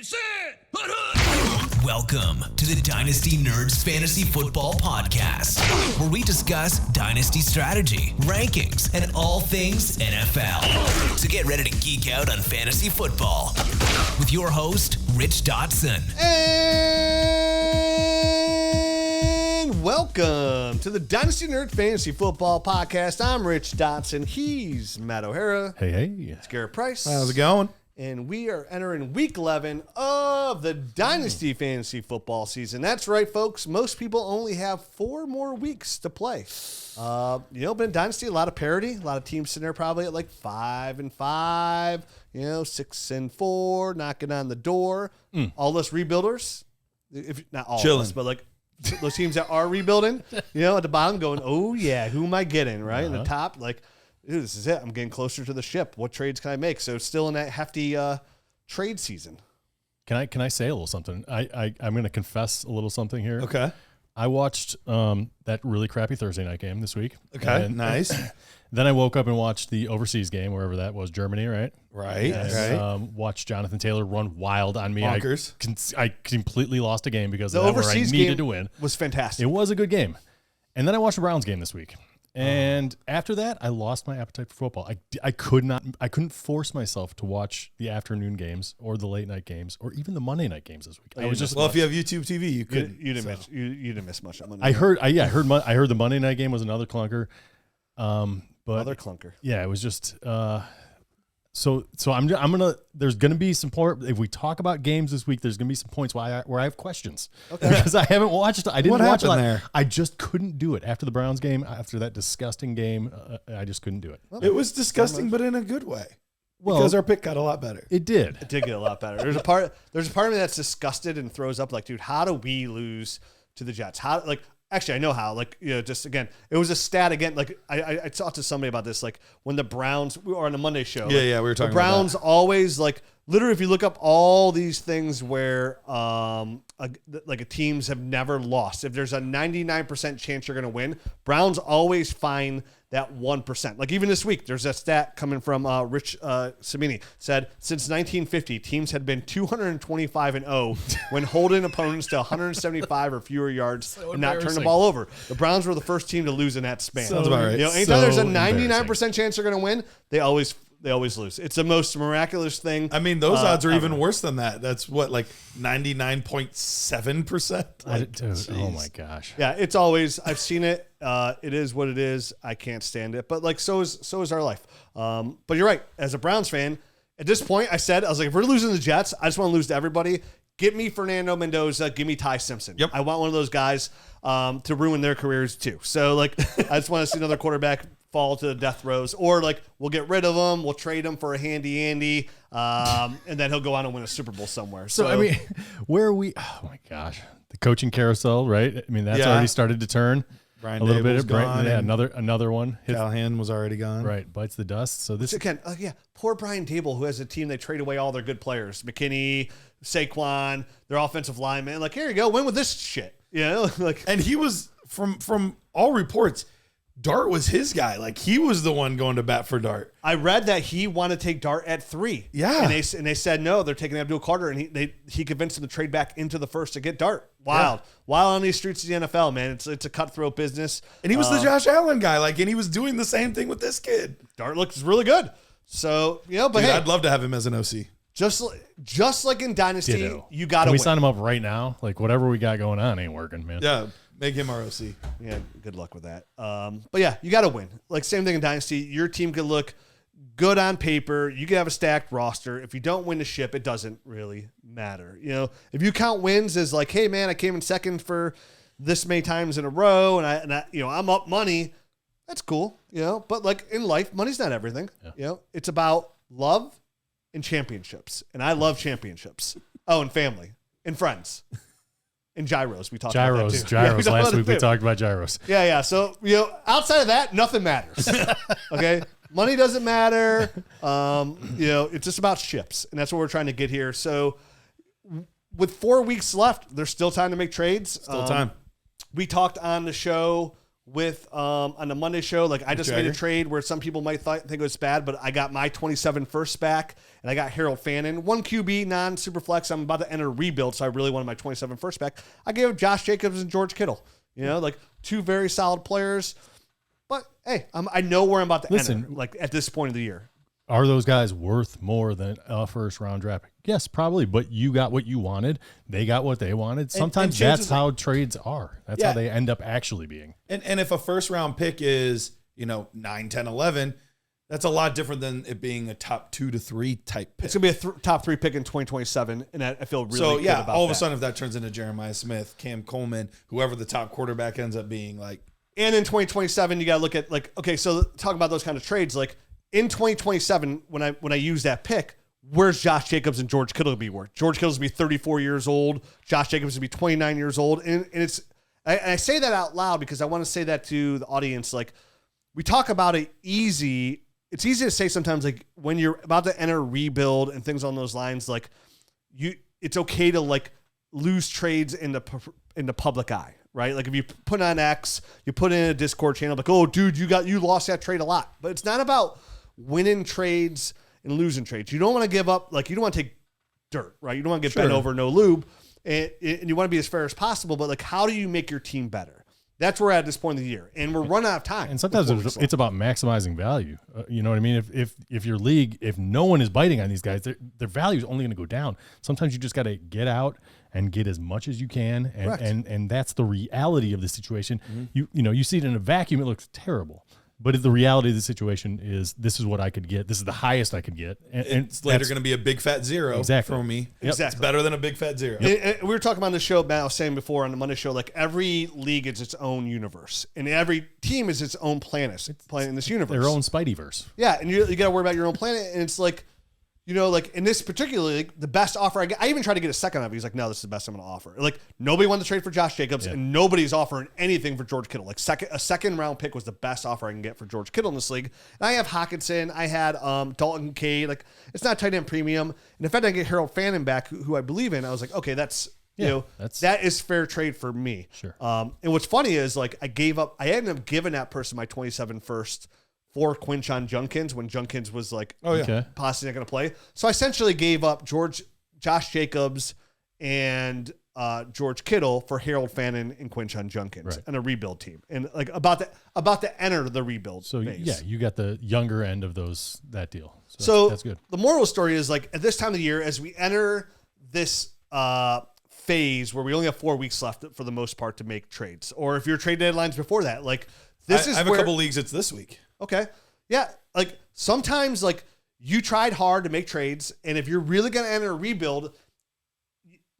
sit. Welcome to the Dynasty Nerds Fantasy Football Podcast, where we discuss Dynasty strategy, rankings, and all things NFL. So get ready to geek out on fantasy football with your host, Rich Dotson. And welcome to the Dynasty Nerds Fantasy Football Podcast. I'm Rich Dotson. He's Matt O'Hara. Hey. It's Garrett Price. How's it going? And we are entering week 11 of the Dynasty Fantasy Football season. That's right, folks. Most people only have 4 more weeks to play. But in Dynasty, a lot of parity. A lot of teams sitting there probably at like 5-5, 6-4, knocking on the door. All us rebuilders, if not all of us, but like those teams that are rebuilding, at the bottom going, oh yeah, who am I getting, right? And the top, like, dude, this is it. I'm getting closer to the ship. What trades can I make? So still in that hefty trade season. Can I say a little something? I'm going to confess a little something here. Okay. I watched that really crappy Thursday night game this week. Okay, and nice. Then I woke up and watched the overseas game, wherever that was, Germany, right? Right, And, right. Watched Jonathan Taylor run wild on me. Bonkers. I completely lost a game because The of that where I overseas needed game to win. was fantastic. It was a good game. And then I watched the Browns game this week. And after that, I lost my appetite for football. I couldn't force myself to watch the afternoon games or the late night games or even the Monday night games this week. I was just If you have YouTube TV, you could. You didn't miss much. I heard the Monday night game was another clunker. But Another clunker. yeah, it was just so I'm gonna. There's gonna be some point if we talk about games this week. There's gonna be some points where I have questions because I haven't watched. I didn't watch a lot. There? I just couldn't do it after the Browns game. After that disgusting game, I just couldn't do it. It was disgusting, but in a good way. Well, Because our pick got a lot better. It did. It did get a lot better. There's a part of me that's disgusted and throws up like, dude, how do we lose to the Jets? Actually, I know how. Just again, it was a stat again. Like I talked to somebody about this. Like when the Browns, we were on a Monday show. Yeah, we were talking the Browns about always literally. If you look up all these things where teams have never lost, if there's a 99% chance you're going to win, Browns always find that 1%. Like even this week, there's a stat coming from Rich Samini said since 1950, teams had been 225-0 when holding opponents to 175 or fewer yards and not turn the ball over. The Browns were the first team to lose in that span. Sounds about right. Anytime there's a 99% chance they're going to win, they always lose. It's the most miraculous thing. I mean, those odds are ever. even worse than that. That's what, like 99.7%? Oh my gosh. Yeah, it's always. I've seen it. It is what it is. I can't stand it. But so is our life. But you're right. As a Browns fan, at this point, I was like, if we're losing the Jets, I just want to lose to everybody. Get me Fernando Mendoza. Give me Ty Simpson. Yep. I want one of those guys to ruin their careers too. So I just want to see another quarterback fall to the death rows, or we'll get rid of him, we'll trade him for a handy Andy, and then he'll go on and win a Super Bowl somewhere. So I mean, where are we? Oh my gosh, the coaching carousel, right? I mean, that's already started to turn. Brian a little Dable's bit. gone, Yeah, another one. Callahan was already gone. Right, bites the dust. So this again, poor Brian Dable, who has a team they trade away all their good players, McKinney, Saquon, their offensive lineman. Like, here you go, win with this shit. And he was from all reports. Dart was his guy. Like he was the one going to bat for Dart. I read that he wanted to take Dart at 3. Yeah, and they said no. They're taking Abdul Carter, and he convinced them to trade back into the first to get Dart. Wild on these streets of the NFL, man. It's a cutthroat business. And he was the Josh Allen guy. And he was doing the same thing with this kid. Dart looks really good. So but dude, hey, I'd love to have him as an OC. Just like in Dynasty, Ditto. you got to Can we win. sign him up right now? Like whatever we got going on ain't working, man. Yeah. Make him our OC. Yeah, good luck with that. But yeah, you got to win. Like same thing in Dynasty. Your team could look good on paper. You could have a stacked roster. If you don't win the ship, it doesn't really matter. If you count wins as like, hey man, I came in second for this many times in a row, and I I'm up money. That's cool. But like in life, money's not everything. Yeah. It's about love and championships, and I love championships. Oh, and family and friends. And gyros, we talked about that too. Gyros. Last week we too. talked about gyros. Yeah. So, outside of that, nothing matters. Okay? Money doesn't matter. It's just about ships. And that's what we're trying to get here. So, with 4 weeks left, there's still time to make trades. Still time. We talked on the show with on the Monday show. Like I just made a Jagger? trade where some people might think it was bad, but I got my 27 firsts back, and I got Harold Fannin, 1 QB, non-super flex. I'm about to enter a rebuild, so I really wanted my 27 firsts back. I gave up Josh Jacobs and George Kittle. You know, like 2 very solid players. But hey, I know where I'm about to enter. Like at this point of the year. Are those guys worth more than a first round draft pick? Yes, probably. But you got what you wanted. They got what they wanted. Sometimes that's how trades are. That's how they end up actually being. And if a first round pick is, 9, 10, 11, that's a lot different than it being a top 2 to 3 type pick. It's going to be a top 3 pick in 2027, and I feel really good about that. All of a sudden, if that turns into Jeremiah Smith, Cam Coleman, whoever the top quarterback ends up being, like. And in 2027, you got to look at, like, okay, so talk about those kind of trades. Like, in 2027, when I use that pick, where's Josh Jacobs and George Kittle be worth? George Kittle's going to be 34 years old. Josh Jacobs will be 29 years old. And it's I say that out loud because I want to say that to the audience. Like, we talk about it easy. It's easy to say sometimes, like, when you're about to enter a rebuild and things on those lines, like, it's okay to, like, lose trades in the public eye. Right? Like if you put on X, you put in a Discord channel, like, oh, dude, you lost that trade a lot. But it's not about winning trades and losing trades. You don't want to give up, like you don't want to take dirt, right? You don't want to get bent over, no lube. And you want to be as fair as possible. But like, how do you make your team better? That's where we're at this point of the year. And we're running out of time. And sometimes it's about maximizing value. You know what I mean? If your league, if no one is biting on these guys, their value is only going to go down. Sometimes you just got to get out and get as much as you can. And that's the reality of the situation. Mm-hmm. You see it in a vacuum, it looks terrible. But the reality of the situation is this is what I could get. This is the highest I could get. And it's later going to be a big fat zero for me. Yep. Exactly. It's better than a big fat zero. And we were talking about the show, Matt, I was saying before on the Monday show, like every league is its own universe. And every team is its own planet in this universe. Their own Spideyverse. Yeah, and you got to worry about your own planet. And it's like, like in this particular league, the best offer I even tried to get a second of it. He's like, no, this is the best I'm going to offer. Like nobody wanted to trade for Josh Jacobs, and nobody's offering anything for George Kittle. Like a second round pick was the best offer I can get for George Kittle in this league. And I have Hawkinson, I had Dalton Cade. Like it's not tight end premium. And if I didn't get Harold Fannin back, who I believe in, I was like, okay, that is fair trade for me. Sure. And what's funny is like I ended up giving that person my 27 first for Quentin Johnston when Johnston was like, possibly not going to play. So I essentially gave up Josh Jacobs and George Kittle for Harold Fannin and Quentin Johnston and a rebuild team, and like about to enter the rebuild. So phase. You got the younger end of that deal. So that's good. The moral of the story is like at this time of the year, as we enter this phase where we only have 4 weeks left for the most part to make trades, or if your trade deadline's before that, like I have a couple leagues. It's this week. Okay. Yeah. Like sometimes like you tried hard to make trades, and if you're really going to enter a rebuild,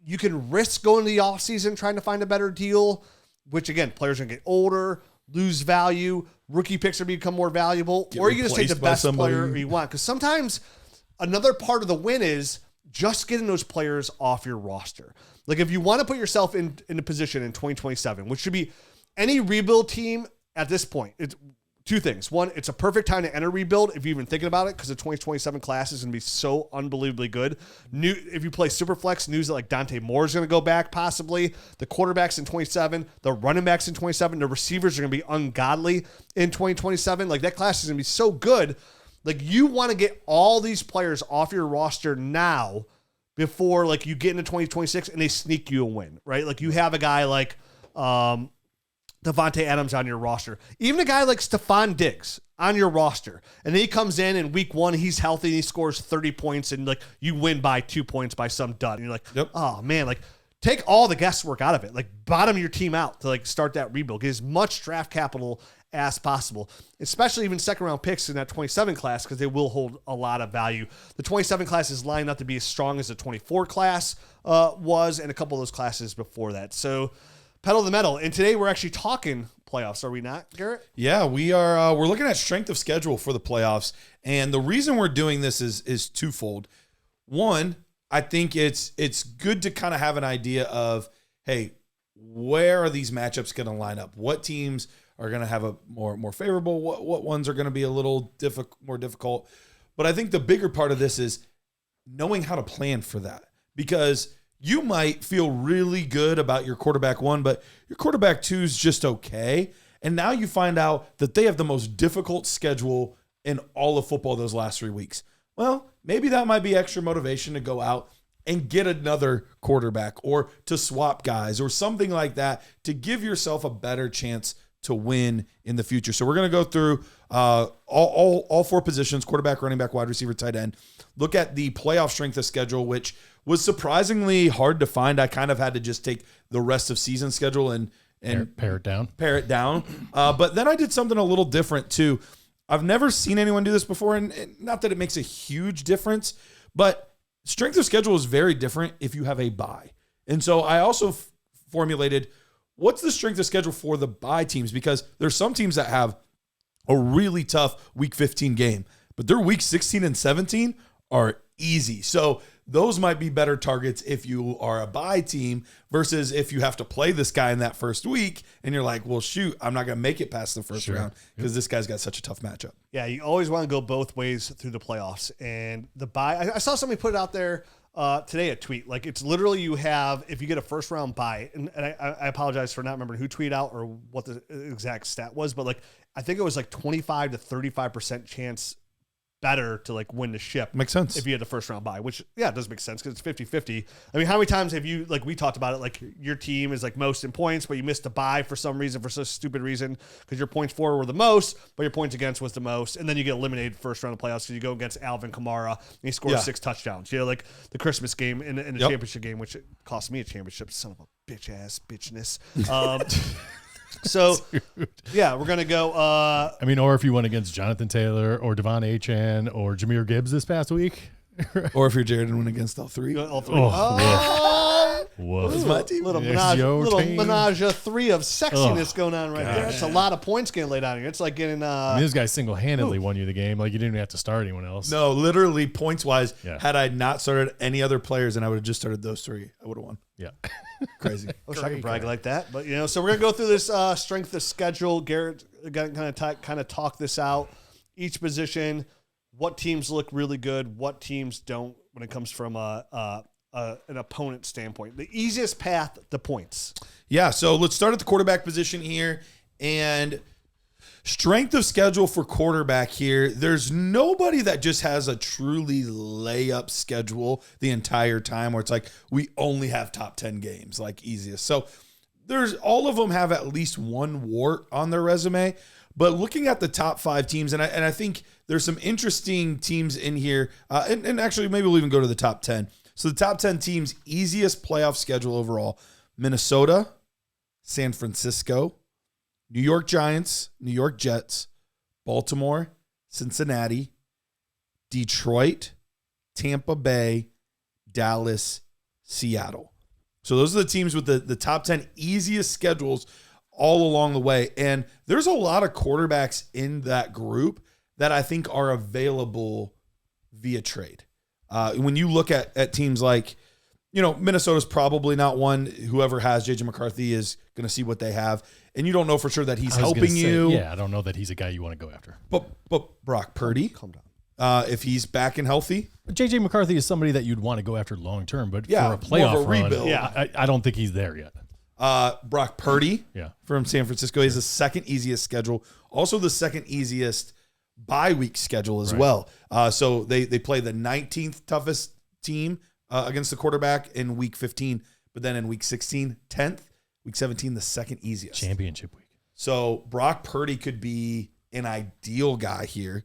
you can risk going to the offseason trying to find a better deal, which again, players are going to get older, lose value, rookie picks are become more valuable, or you can just take the best player you want. Because sometimes another part of the win is just getting those players off your roster. Like if you want to put yourself in a position in 2027, which should be any rebuild team at this point, it's 2 things. One, it's a perfect time to enter rebuild if you're even thinking about it, because the 2027 class is going to be so unbelievably good. If you play Superflex, news that like Dante Moore is going to go back possibly. The quarterbacks in 27, the running backs in 27, the receivers are going to be ungodly in 2027. Like that class is going to be so good. Like you want to get all these players off your roster now before like you get into 2026 and they sneak you a win, right? Like you have a guy like Devontae Adams on your roster. Even a guy like Stephon Diggs on your roster. And then he comes in week 1, he's healthy, and he scores 30 points, and like you win by 2 points by some dud. And you're like, oh man, like take all the guesswork out of it. Like bottom your team out to like start that rebuild. Get as much draft capital as possible, especially even second round picks in that 27 class, because they will hold a lot of value. The 27 class is lined up to be as strong as the 24 class was, and a couple of those classes before that. So pedal to the metal. And today we're actually talking playoffs, are we not, Garrett? Yeah, we are. We're looking at strength of schedule for the playoffs. And the reason we're doing this is twofold. One, I think it's good to kind of have an idea of, hey, where are these matchups going to line up? What teams are going to have a more favorable? What ones are going to be a little more difficult? But I think the bigger part of this is knowing how to plan for that, because you might feel really good about your quarterback 1, but your quarterback 2 is just okay. And now you find out that they have the most difficult schedule in all of football those last 3 weeks. Well, maybe that might be extra motivation to go out and get another quarterback or to swap guys or something like that to give yourself a better chance to win in the future. So we're going to go through all 4 positions: quarterback, running back, wide receiver, tight end. Look at the playoff strength of schedule, which was surprisingly hard to find. I kind of had to just take the rest of season schedule and pare it down. But then I did something a little different too. I've never seen anyone do this before, and not that it makes a huge difference, but strength of schedule is very different if you have a bye. And so I also formulated, what's the strength of schedule for the bye teams? Because there's some teams that have a really tough week 15 game, but their week 16 and 17 are easy. So those might be better targets if you are a bye team versus if you have to play this guy in that first week and you're like, well, shoot, I'm not going to make it past the first round because this guy's got such a tough matchup. Yeah, you always want to go both ways through the playoffs. And the bye, I saw somebody put it out there today, a tweet. Like, it's literally you have, if you get a first round bye, and I apologize for not remembering who tweeted out or what the exact stat was, but like, I think it was like 25 to 35% chance better to like win the ship. Makes sense. If you had the first round bye, which, yeah, it does make sense because it's 50-50. I mean, how many times have you, like we talked about it, like your team is like most in points, but you missed a bye for some reason, for such a stupid reason, because your points for were the most, but your points against was the most. And then you get eliminated first round of playoffs because you go against Alvin Kamara and he scores 6 touchdowns. You know, like the Christmas game and the championship game, which cost me a championship. Son of a bitchness. So, yeah, we're going to go. I mean, or if you went against Jonathan Taylor or Devon Achane or Jahmyr Gibbs this past week. Or if you're Jared and went against all 3. All 3. Whoa. This is my team. Little menage a 3 of sexiness going on right there. That's a lot of points getting laid out here. It's like getting. I mean, this guy single-handedly won you the game. Like, you didn't even have to start anyone else. No, literally points-wise, had I not started any other players and I would have just started those 3, I would have won. Yeah. Crazy. I wish I could brag like that. But, you know, so we're going to go through this strength of schedule. Garrett kind of talk this out. Each position, what teams look really good, what teams don't when it comes from an opponent standpoint. The easiest path to points. Yeah, so let's start at the quarterback position here. And strength of schedule for quarterback here, there's nobody that just has a truly layup schedule the entire time where it's like we only have top 10 games, like easiest. So there's all of them have at least one wart on their resume. But looking at the top 5 teams, and I think there's some interesting teams in here, and actually maybe we'll even go to the top 10. So the top 10 teams, easiest playoff schedule overall: Minnesota, San Francisco, New York Giants, New York Jets, Baltimore, Cincinnati, Detroit, Tampa Bay, Dallas, Seattle. So those are the teams with the top 10 easiest schedules all along the way. And there's a lot of quarterbacks in that group that I think are available via trade. When you look at teams like, you know, Minnesota's probably not one. Whoever has J.J. McCarthy is going to see what they have. And you don't know for sure that he's helping you. Yeah, I don't know that he's a guy you want to go after. But Brock Purdy, Calm down. if he's back and healthy. J.J. McCarthy is somebody that you'd want to go after long term, but Yeah, for a playoff more of a run, rebuild. I don't think he's there yet. Brock Purdy from San Francisco. He has the second easiest schedule. Also the second easiest bye week schedule as well. So they play the 19th toughest team against the quarterback in week 15, but then in week 16, 10th, week 17, the second easiest. Championship week. So Brock Purdy could be an ideal guy here.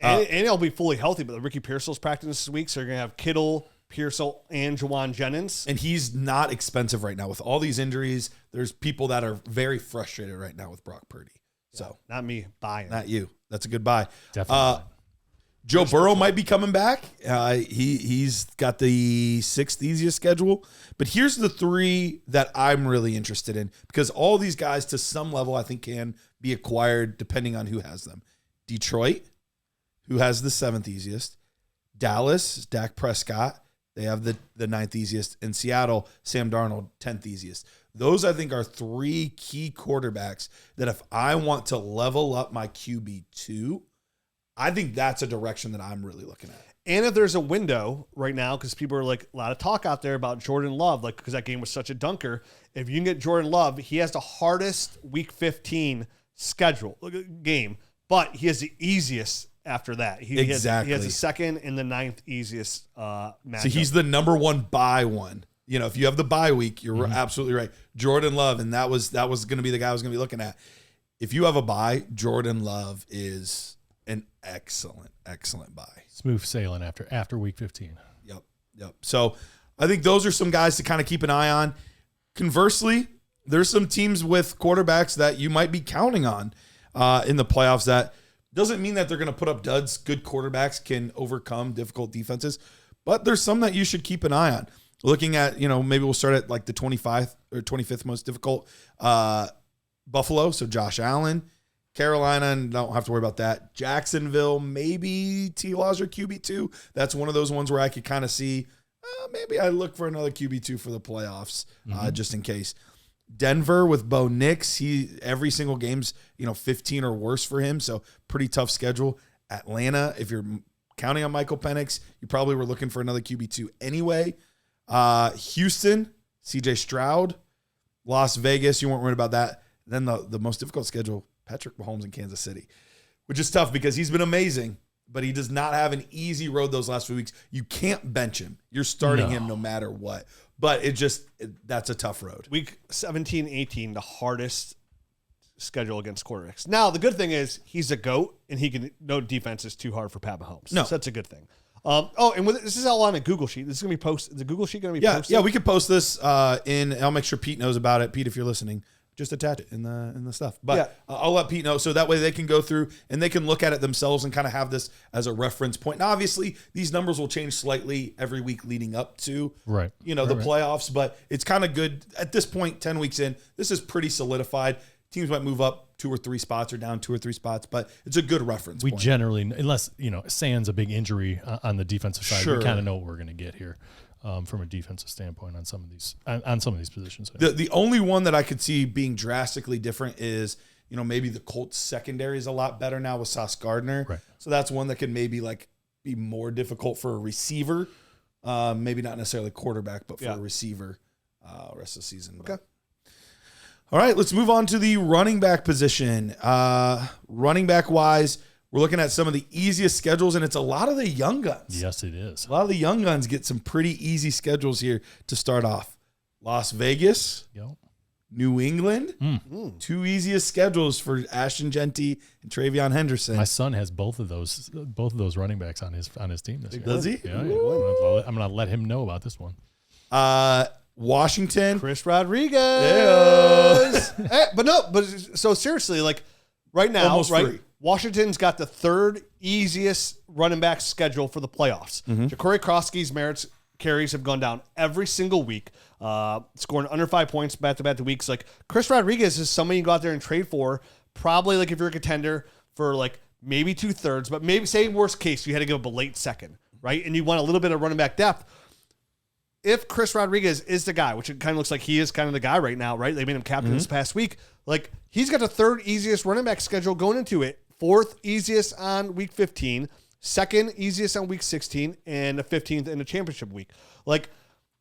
And he'll be fully healthy, but Ricky Pearsall's practicing this week, so you're going to have Kittle, Pearsall, and Juwan Jennings. And he's not expensive right now. With all these injuries, there's people that are very frustrated right now with Brock Purdy. So not me buying. Not you. That's a good buy. Definitely. Joe Burrow might be coming back. He's got the 6th easiest schedule. But here's the 3 that I'm really interested in, because all these guys to some level I think can be acquired depending on who has them. Detroit, who has the 7th easiest. Dallas, Dak Prescott, they have the 9th easiest. And Seattle, Sam Darnold, 10th easiest. Those, I think, are 3 key quarterbacks that if I want to level up my QB2, I think that's a direction that I'm really looking at. And if there's a window right now, because people are like, a lot of talk out there about Jordan Love, like, because that game was such a dunker. If you can get Jordan Love, he has the hardest week 15 game, but he has the easiest after that. He has the second and the 9th easiest matchup. So he's the number one bye one. You know, if you have the bye week, you're absolutely right. Jordan Love, and that was going to be the guy I was going to be looking at. If you have a bye, Jordan Love is an excellent bye. Smooth sailing after week 15. Yep. So I think those are some guys to kind of keep an eye on. Conversely, there's some teams with quarterbacks that you might be counting on in the playoffs. That doesn't mean that they're going to put up duds. Good quarterbacks can overcome difficult defenses, but there's some that you should keep an eye on. Looking at, maybe we'll start at like the 25th or 25th most difficult. Buffalo, so Josh Allen. Carolina, and don't have to worry about that. Jacksonville, maybe T-Laws or QB2. That's one of those ones where I could kind of see, maybe I look for another QB2 for the playoffs, just in case. Denver with Bo Nix, every single game's 15 or worse for him, so pretty tough schedule. Atlanta, if you're counting on Michael Penix, you probably were looking for another QB2 anyway. Houston, CJ Stroud. Las Vegas, you weren't worried about that. Then the most difficult schedule, Patrick Mahomes in Kansas City, which is tough because he's been amazing, but he does not have an easy road those last few weeks. You can't bench him. You're starting him no matter what. But that's a tough road. Week 17, 18, the hardest schedule against quarterbacks. Now, the good thing is he's a GOAT, and no defense is too hard for Pat Mahomes. No. So that's a good thing. This is all on a Google sheet. This is going to be posted. Is the Google sheet going to be posted? Yeah, we could post this I'll make sure Pete knows about it. Pete, if you're listening, just attach it in the stuff. But I'll let Pete know so that way they can go through and they can look at it themselves and kind of have this as a reference point. Now, obviously, these numbers will change slightly every week leading up to the playoffs, but it's kind of good at this point. 10 weeks in, this is pretty solidified. Teams might move up 2 or 3 spots or down 2 or 3 spots, but it's a good reference point. We generally, unless sans a big injury on the defensive side, we kind of know what we're going to get here. From a defensive standpoint on some of these positions. The only one that I could see being drastically different is, maybe the Colts secondary is a lot better now with Sauce Gardner. Right. So that's one that could maybe be more difficult for a receiver. Maybe not necessarily quarterback, but for a receiver rest of the season. Okay. All right, let's move on to the running back position. Running back wise, we're looking at some of the easiest schedules, and it's a lot of the young guns. Yes, it is. A lot of the young guns get some pretty easy schedules here to start off. Las Vegas, New England, 2 easiest schedules for Ashton Genty and Travion Henderson. My son has both of those running backs on his team this year. Does he? Yeah. I'm going to let him know about this one. Washington, Chris Rodriguez. So seriously, right now, almost free. Washington's got the 3rd easiest running back schedule for the playoffs. Ja'Cory Krosky's merits carries have gone down every single week, scoring under 5 points back-to-back weeks. Chris Rodriguez is somebody you go out there and trade for, probably if you're a contender for maybe 2/3, but maybe say worst case you had to give up a late second, right? And you want a little bit of running back depth. If Chris Rodriguez is the guy, which it kind of looks like he is kind of the guy right now, right? They made him captain this past week. He's got the 3rd easiest running back schedule going into it. 4th easiest on week 15, 2nd easiest on week 16, and the 15th in the championship week.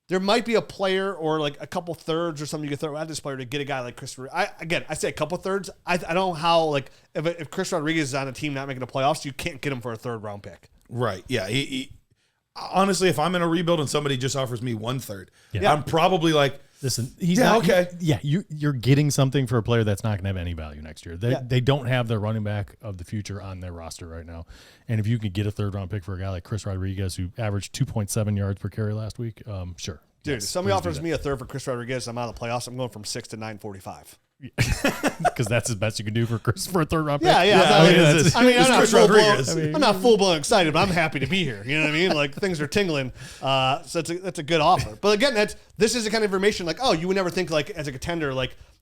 There might be a player or a couple thirds or something you could throw at this player to get a guy like Chris. I say a couple thirds. I don't know how if Chris Rodriguez is on a team not making the playoffs, you can't get him for a 3rd round pick. Right. Yeah. He honestly, if I'm in a rebuild and somebody just offers me 1/3, I'm probably listen, he's not okay. You're getting something for a player that's not going to have any value next year. They don't have their running back of the future on their roster right now. And if you could get a 3rd round pick for a guy like Chris Rodriguez, who averaged 2.7 yards per carry last week, sure. Dude, if somebody offers me a 3rd for Chris Rodriguez, I'm out of the playoffs. I'm going from 6 to 945. Because that's the best you can do for a 3rd round pick. I'm not full blown excited, but I'm happy to be here. You know what I mean? Things are tingling. So that's a good offer. But again, this is the kind of information you would never think as a contender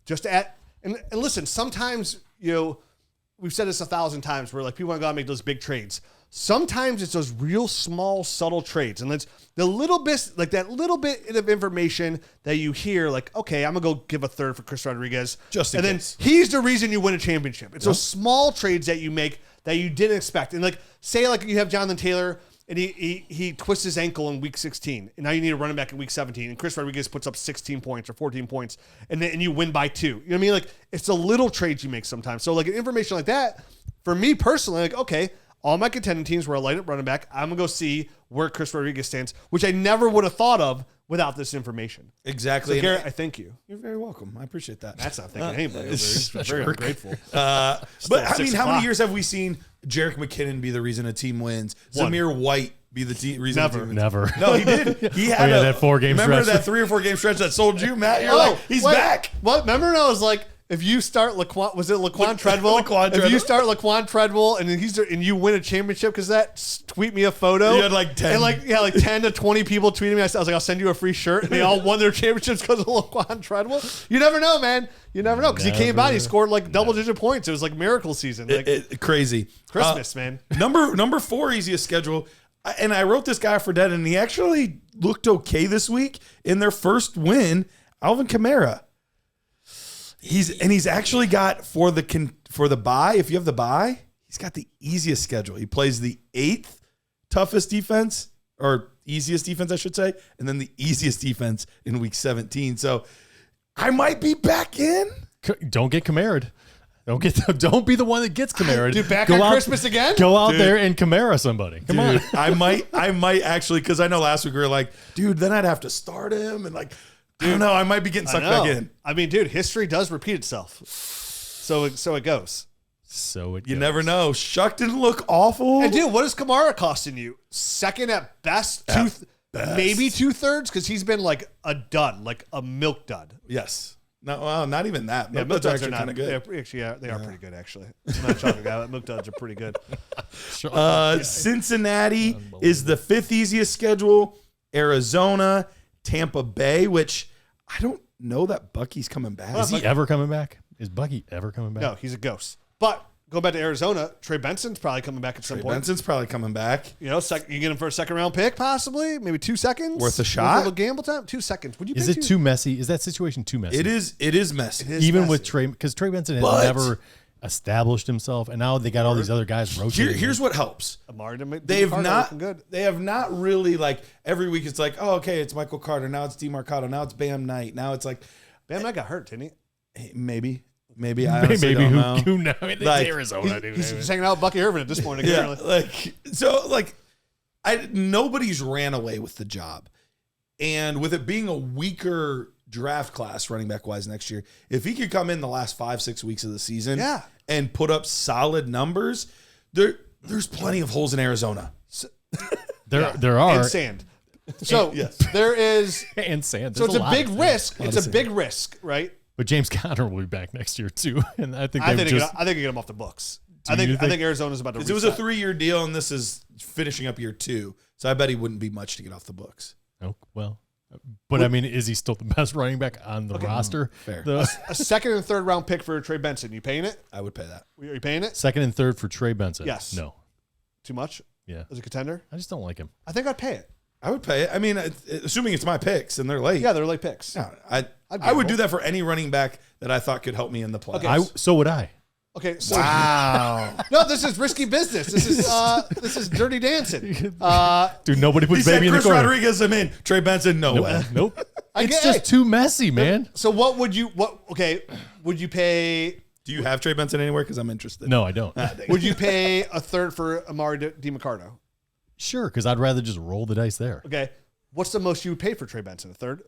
just at and listen. Sometimes we've said this 1,000 times where people want to go out and make those big trades. Sometimes it's those real small, subtle trades. And it's the little bit, that little bit of information that you hear, okay, I'm going to go give a 3rd for Chris Rodriguez. Just in case. Then he's the reason you win a championship. It's those small trades that you make that you didn't expect. And say you have Jonathan Taylor and he twists his ankle in week 16, and now you need a running back in week 17, and Chris Rodriguez puts up 16 points or 14 points, and you win by 2. You know what I mean? Like, it's the little trades you make sometimes. So, like, information like that, for me personally, like, okay, all my contending teams where I light up running back, I'm going to go see where Chris Rodriguez stands, which I never would have thought of without this information. Exactly. So, Garrett, I thank you. You're very welcome. I appreciate that. That's not thinking anybody. Very ungrateful. But I mean, how many years have we seen Jerick McKinnon be the reason a team wins? Zamir White be the reason a team wins? Never. No, he did. He had that 4-game stretch. Remember that 3 or 4 game stretch that sold you, Matt? You're like, he's back. What? Remember when I was like, if you start Laquan Treadwell? If you start Laquan Treadwell and you win a championship because that, tweet me a photo. You had like 10. And like 10 to 20 people tweeting me. I was like, I'll send you a free shirt. And they all won their championships because of Laquan Treadwell. You never know, man. You never know. Because he came by and he scored like double-digit points. It was like miracle season. Like Crazy. Christmas, man. Number 4 easiest schedule. And I wrote this guy for dead, and he actually looked okay this week in their first win. Alvin Kamara. He's actually got for the bye. If you have the bye, he's got the easiest schedule. He plays the 8th toughest defense, or easiest defense, I should say, and then the easiest defense in week 17. So I might be back in. Don't get Kamara. Don't be the one that gets Kamara. Dude, back on Christmas again? Go out there and Kamara somebody. Come on. I might actually, because I know last week we were like, dude, then I'd have to start him, and like, I don't know, I might be getting sucked back in. I mean, dude, history does repeat itself. So it goes. You never know. Shuck didn't look awful. And dude, what is Kamara costing you? Second at best, maybe 2/3, because he's been like a dud, like a milk dud. Yes. No, well, not even that. Yeah, milk duds are kind of good. They are pretty good, actually. I'm not talking about milk duds are pretty good. Cincinnati is the 5th easiest schedule. Arizona, Tampa Bay, which I don't know that Bucky's coming back. Is he ever coming back? Is Bucky ever coming back? No, he's a ghost. But go back to Arizona. Trey Benson's probably coming back at some point. Benson's probably coming back. You know, you get him for a 2nd-round pick, possibly, maybe 2 seconds. Worth a shot. A little gamble time. 2 seconds. Would you? Is it too messy? Is that situation too messy? It is messy. Even with Trey, because Trey Benson has never established himself, and now they got all these other guys rotating. Here's what helps. They have not really, like, every week it's like, oh, okay, it's Michael Carter. Now it's DeMarcado. Now it's Bam Knight. Now it's like, Bam Knight got hurt, didn't he? Maybe. I honestly don't know. Who knows? I mean, like, Arizona, dude. He's hanging out with Bucky Irvin at this point. Again, nobody's ran away with the job. And with it being a weaker draft class running back wise next year, if he could come in the last 5-6 weeks of the season and put up solid numbers, there's plenty of holes in Arizona. There are. And sand. So there is and sand. So it's a big risk. It's a big risk, right? But James Conner will be back next year too, and I think they get him off the books. I think Arizona's about to. It was a 3-year deal, and this is finishing up year 2. So I bet he wouldn't be much to get off the books. Oh well, but I mean, is he still the best running back on the roster? Fair. A 2nd and 3rd round pick for Trey Benson. You paying it? I would pay that. Are you paying it? 2nd and 3rd for Trey Benson. Yes. No. Too much? Yeah. As a contender? I just don't like him. I think I'd pay it. I would pay it. I mean, assuming it's my picks and they're late. Yeah, they're late picks. Yeah, I would do that for any running back that I thought could help me in the playoffs. Okay. So would I. Okay. So, wow. No, this is risky business. This is dirty dancing. Dude, nobody puts baby in the Chris corner. Rodriguez, I'm in. Trey Benson, no way. Nope. It's just too messy, man. So would you pay? Do you have Trey Benson anywhere? Because I'm interested. No, I don't. Would you pay a 3rd for Amari DiMarcado? Sure, because I'd rather just roll the dice there. Okay. What's the most you would pay for Trey Benson? A 3rd?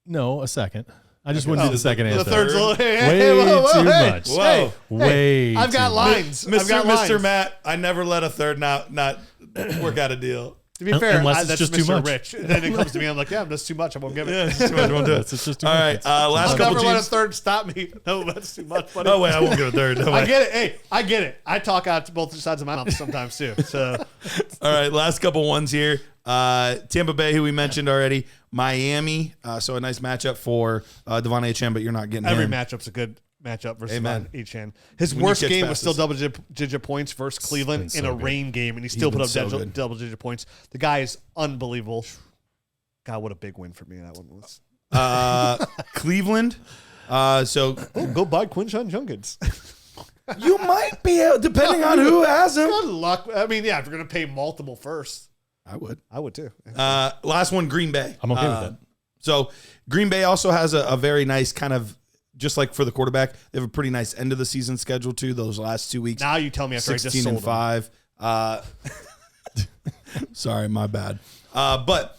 No, a 2nd. I just wouldn't do the 2nd answer. The 3rd's a little, way too much. Whoa. Way I've got too lines. Mr. Matt, I never let a 3rd not work out a deal. To be fair, unless it's that's just Mr. too much. Rich. And then it comes to me, I'm like, yeah, that's too much. I won't give it. Yeah, it's too much. I won't do it. It's just too All much. right, last I'll couple never let a teams. 3rd stop me. No, that's too much. Buddy. Oh, wait, I won't give a 3rd. No way. I get it. Hey, I get it. I talk out to both sides of my mouth sometimes too. So, all right, last couple ones here. Tampa Bay, who we mentioned already. Miami, so a nice matchup for Devon Achane, but you're not getting every him. matchup's a good matchup versus Amen. Achane. His When you worst catch game was still passes. double-digit points versus Cleveland so in a good. rain game, and he still been put up so good. double-digit points. The guy is unbelievable. God, what a big win for me that one was. Cleveland. So go buy Quentin Johnston. You might be able, depending on who has him. Good luck. I mean, yeah, if you're going to pay multiple first. I would too. Last one, Green Bay. I'm okay with that. So Green Bay also has a very nice kind of, just like for the quarterback, they have a pretty nice end of the season schedule too. Those last 2 weeks. Now you tell me after 16 I and just sold 5. Sorry, my bad. But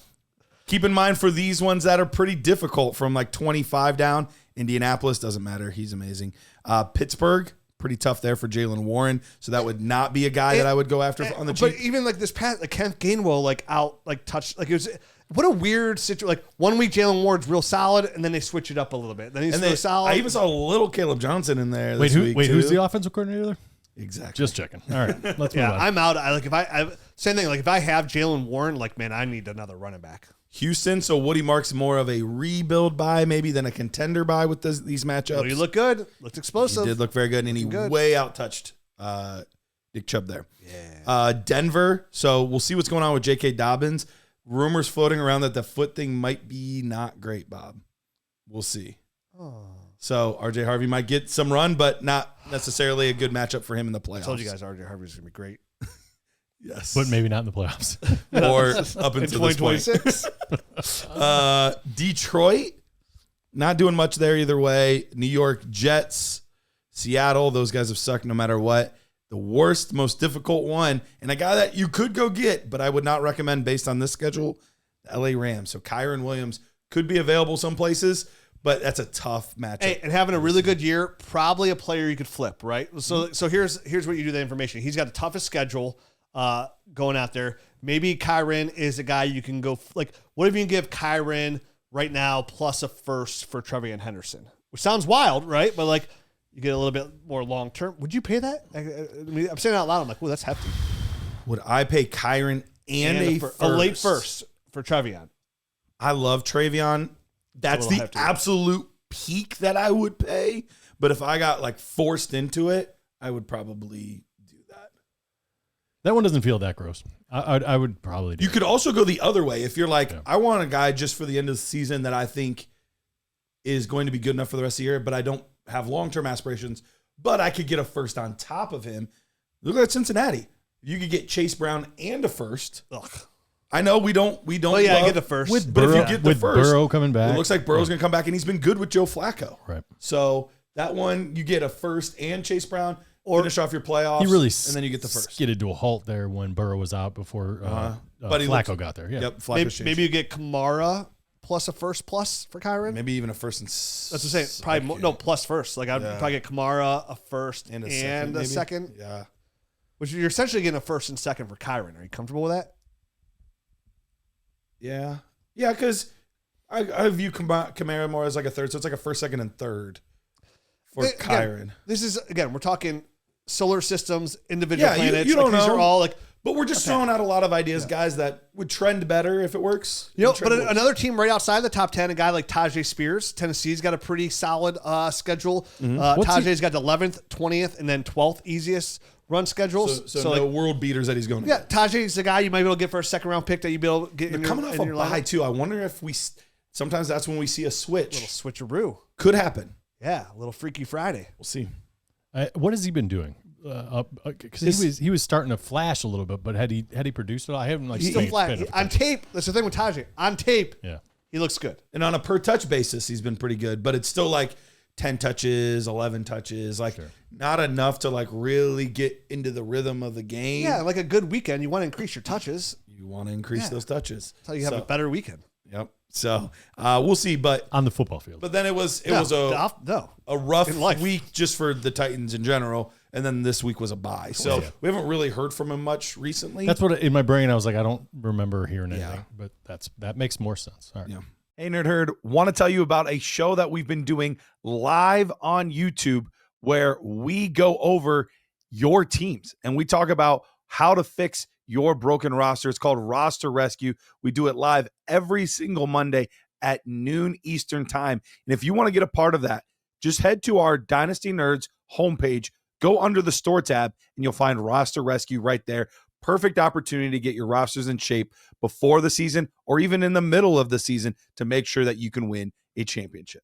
keep in mind for these ones that are pretty difficult from like 25 down. Indianapolis doesn't matter. He's amazing. Pittsburgh, pretty tough there for Jalen Warren. So that would not be a guy that I would go after on the cheap. But even like this past, like Kenneth Gainwell, like out, like touched, like it was. What a weird situation. Like 1 week Jalen Warren's real solid, and then they switch it up a little bit. Then he's really solid. I even saw a little Caleb Johnson in there. Wait, this week too. who's the offensive coordinator there? Exactly. Just checking. All right, let's move on. I'm out. Same thing. Like if I have Jalen Warren, like man, I need another running back. Houston, so Woody Mark's more of a rebuild buy maybe than a contender buy with these matchups. Well, you look good. Looked explosive. He did look very good, and he way out-touched Nick Chubb there. Yeah. Denver, so we'll see what's going on with J.K. Dobbins. Rumors floating around that the foot thing might be not great, Bob. We'll see. Oh. So R.J. Harvey might get some run, but not necessarily a good matchup for him in the playoffs. I told you guys R.J. Harvey's going to be great. Yes. But maybe not in the playoffs. Or up until 2026. Detroit, not doing much there either way. New York Jets, Seattle, those guys have sucked no matter what. The worst, most difficult one, and a guy that you could go get, but I would not recommend based on this schedule, the LA Rams. So Kyron Williams could be available some places, but that's a tough matchup. Hey, and having a really good year, probably a player you could flip, right? So here's what you do the information. He's got the toughest schedule going out there. Maybe Kyron is a guy you can go, like, what if you can give Kyron right now plus a first for Trevion Henderson? Which sounds wild, right? But like, you get a little bit more long term. Would you pay that? I mean, I'm saying it out loud. I'm like, well, that's hefty. Would I pay Kyron and a late first for Trevion? I love Trevion. That's the hefty. absolute peak that I would pay. But if I got like forced into it, I would probably do that. That one doesn't feel that gross. I would probably do You it. could also go the other way. If you're like, I want a guy just for the end of the season that I think is going to be good enough for the rest of the year, but I don't have long-term aspirations, but I could get a first on top of him. Look at Cincinnati. You could get Chase Brown and a first. Ugh. I know we don't. Well, yeah, I get the first. With But Burrow, if you get the with first, Burrow coming back, it looks like Burrow's going to come back, and he's been good with Joe Flacco. Right. So that one, you get a first and Chase Brown, or finish off your playoffs, he really and then you get the first. skidded to a halt there when Burrow was out before But he Flacco got there. Yeah. Yep, Flacco's Maybe you get Kamara plus a first plus for Kyron. maybe even a first and That's what I'm saying. Probably plus first. Like I'd probably get Kamara a first and a second. Yeah. Which you're essentially getting a first and second for Kyron. Are you comfortable with that? Yeah. Yeah, because I view Kamara more as like a third, so it's like a first, second, and third for Kyron. This is, again, we're talking solar systems, individual planets. You don't know. These are all like, but we're just throwing out a lot of ideas, guys, that would trend better if it works. but another team right outside the top 10, a guy like Tyjae Spears, Tennessee's got a pretty solid schedule. Tyjae's got the 11th, 20th, and then 12th easiest run schedules. So no world beaters that he's going to get. Tyjae's the guy you might be able to get for a second round pick that you'd be able to get. They're coming off a bye, too. I wonder if sometimes that's when we see a switch. Little switcheroo. Could happen. Yeah, a little Freaky Friday. We'll see. What has he been doing? Because he was starting to flash a little bit, but had he produced it all? I haven't He's still flat. On tape, that's the thing with Tyjae. On tape, he looks good. And on a per touch basis, he's been pretty good. But it's still like 10 touches, 11 touches, like not enough to like really get into the rhythm of the game. Yeah, like a good weekend, you want to increase your touches. You want to increase those touches. That's how you have a better weekend. Yep. So we'll see. But on the football field. But then it was a rough week just for the Titans in general. And then this week was a bye. So we haven't really heard from him much recently. That's what in my brain I was like, I don't remember hearing anything. But that makes more sense. All right. Yeah. Hey, Nerd Herd, want to tell you about a show that we've been doing live on YouTube where we go over your teams and we talk about how to fix your broken roster. It's called Roster Rescue. We do it live every single Monday at noon Eastern time. And if you want to get a part of that, just head to our Dynasty Nerds homepage, go under the store tab, and you'll find Roster Rescue right there. Perfect opportunity to get your rosters in shape before the season or even in the middle of the season to make sure that you can win a championship.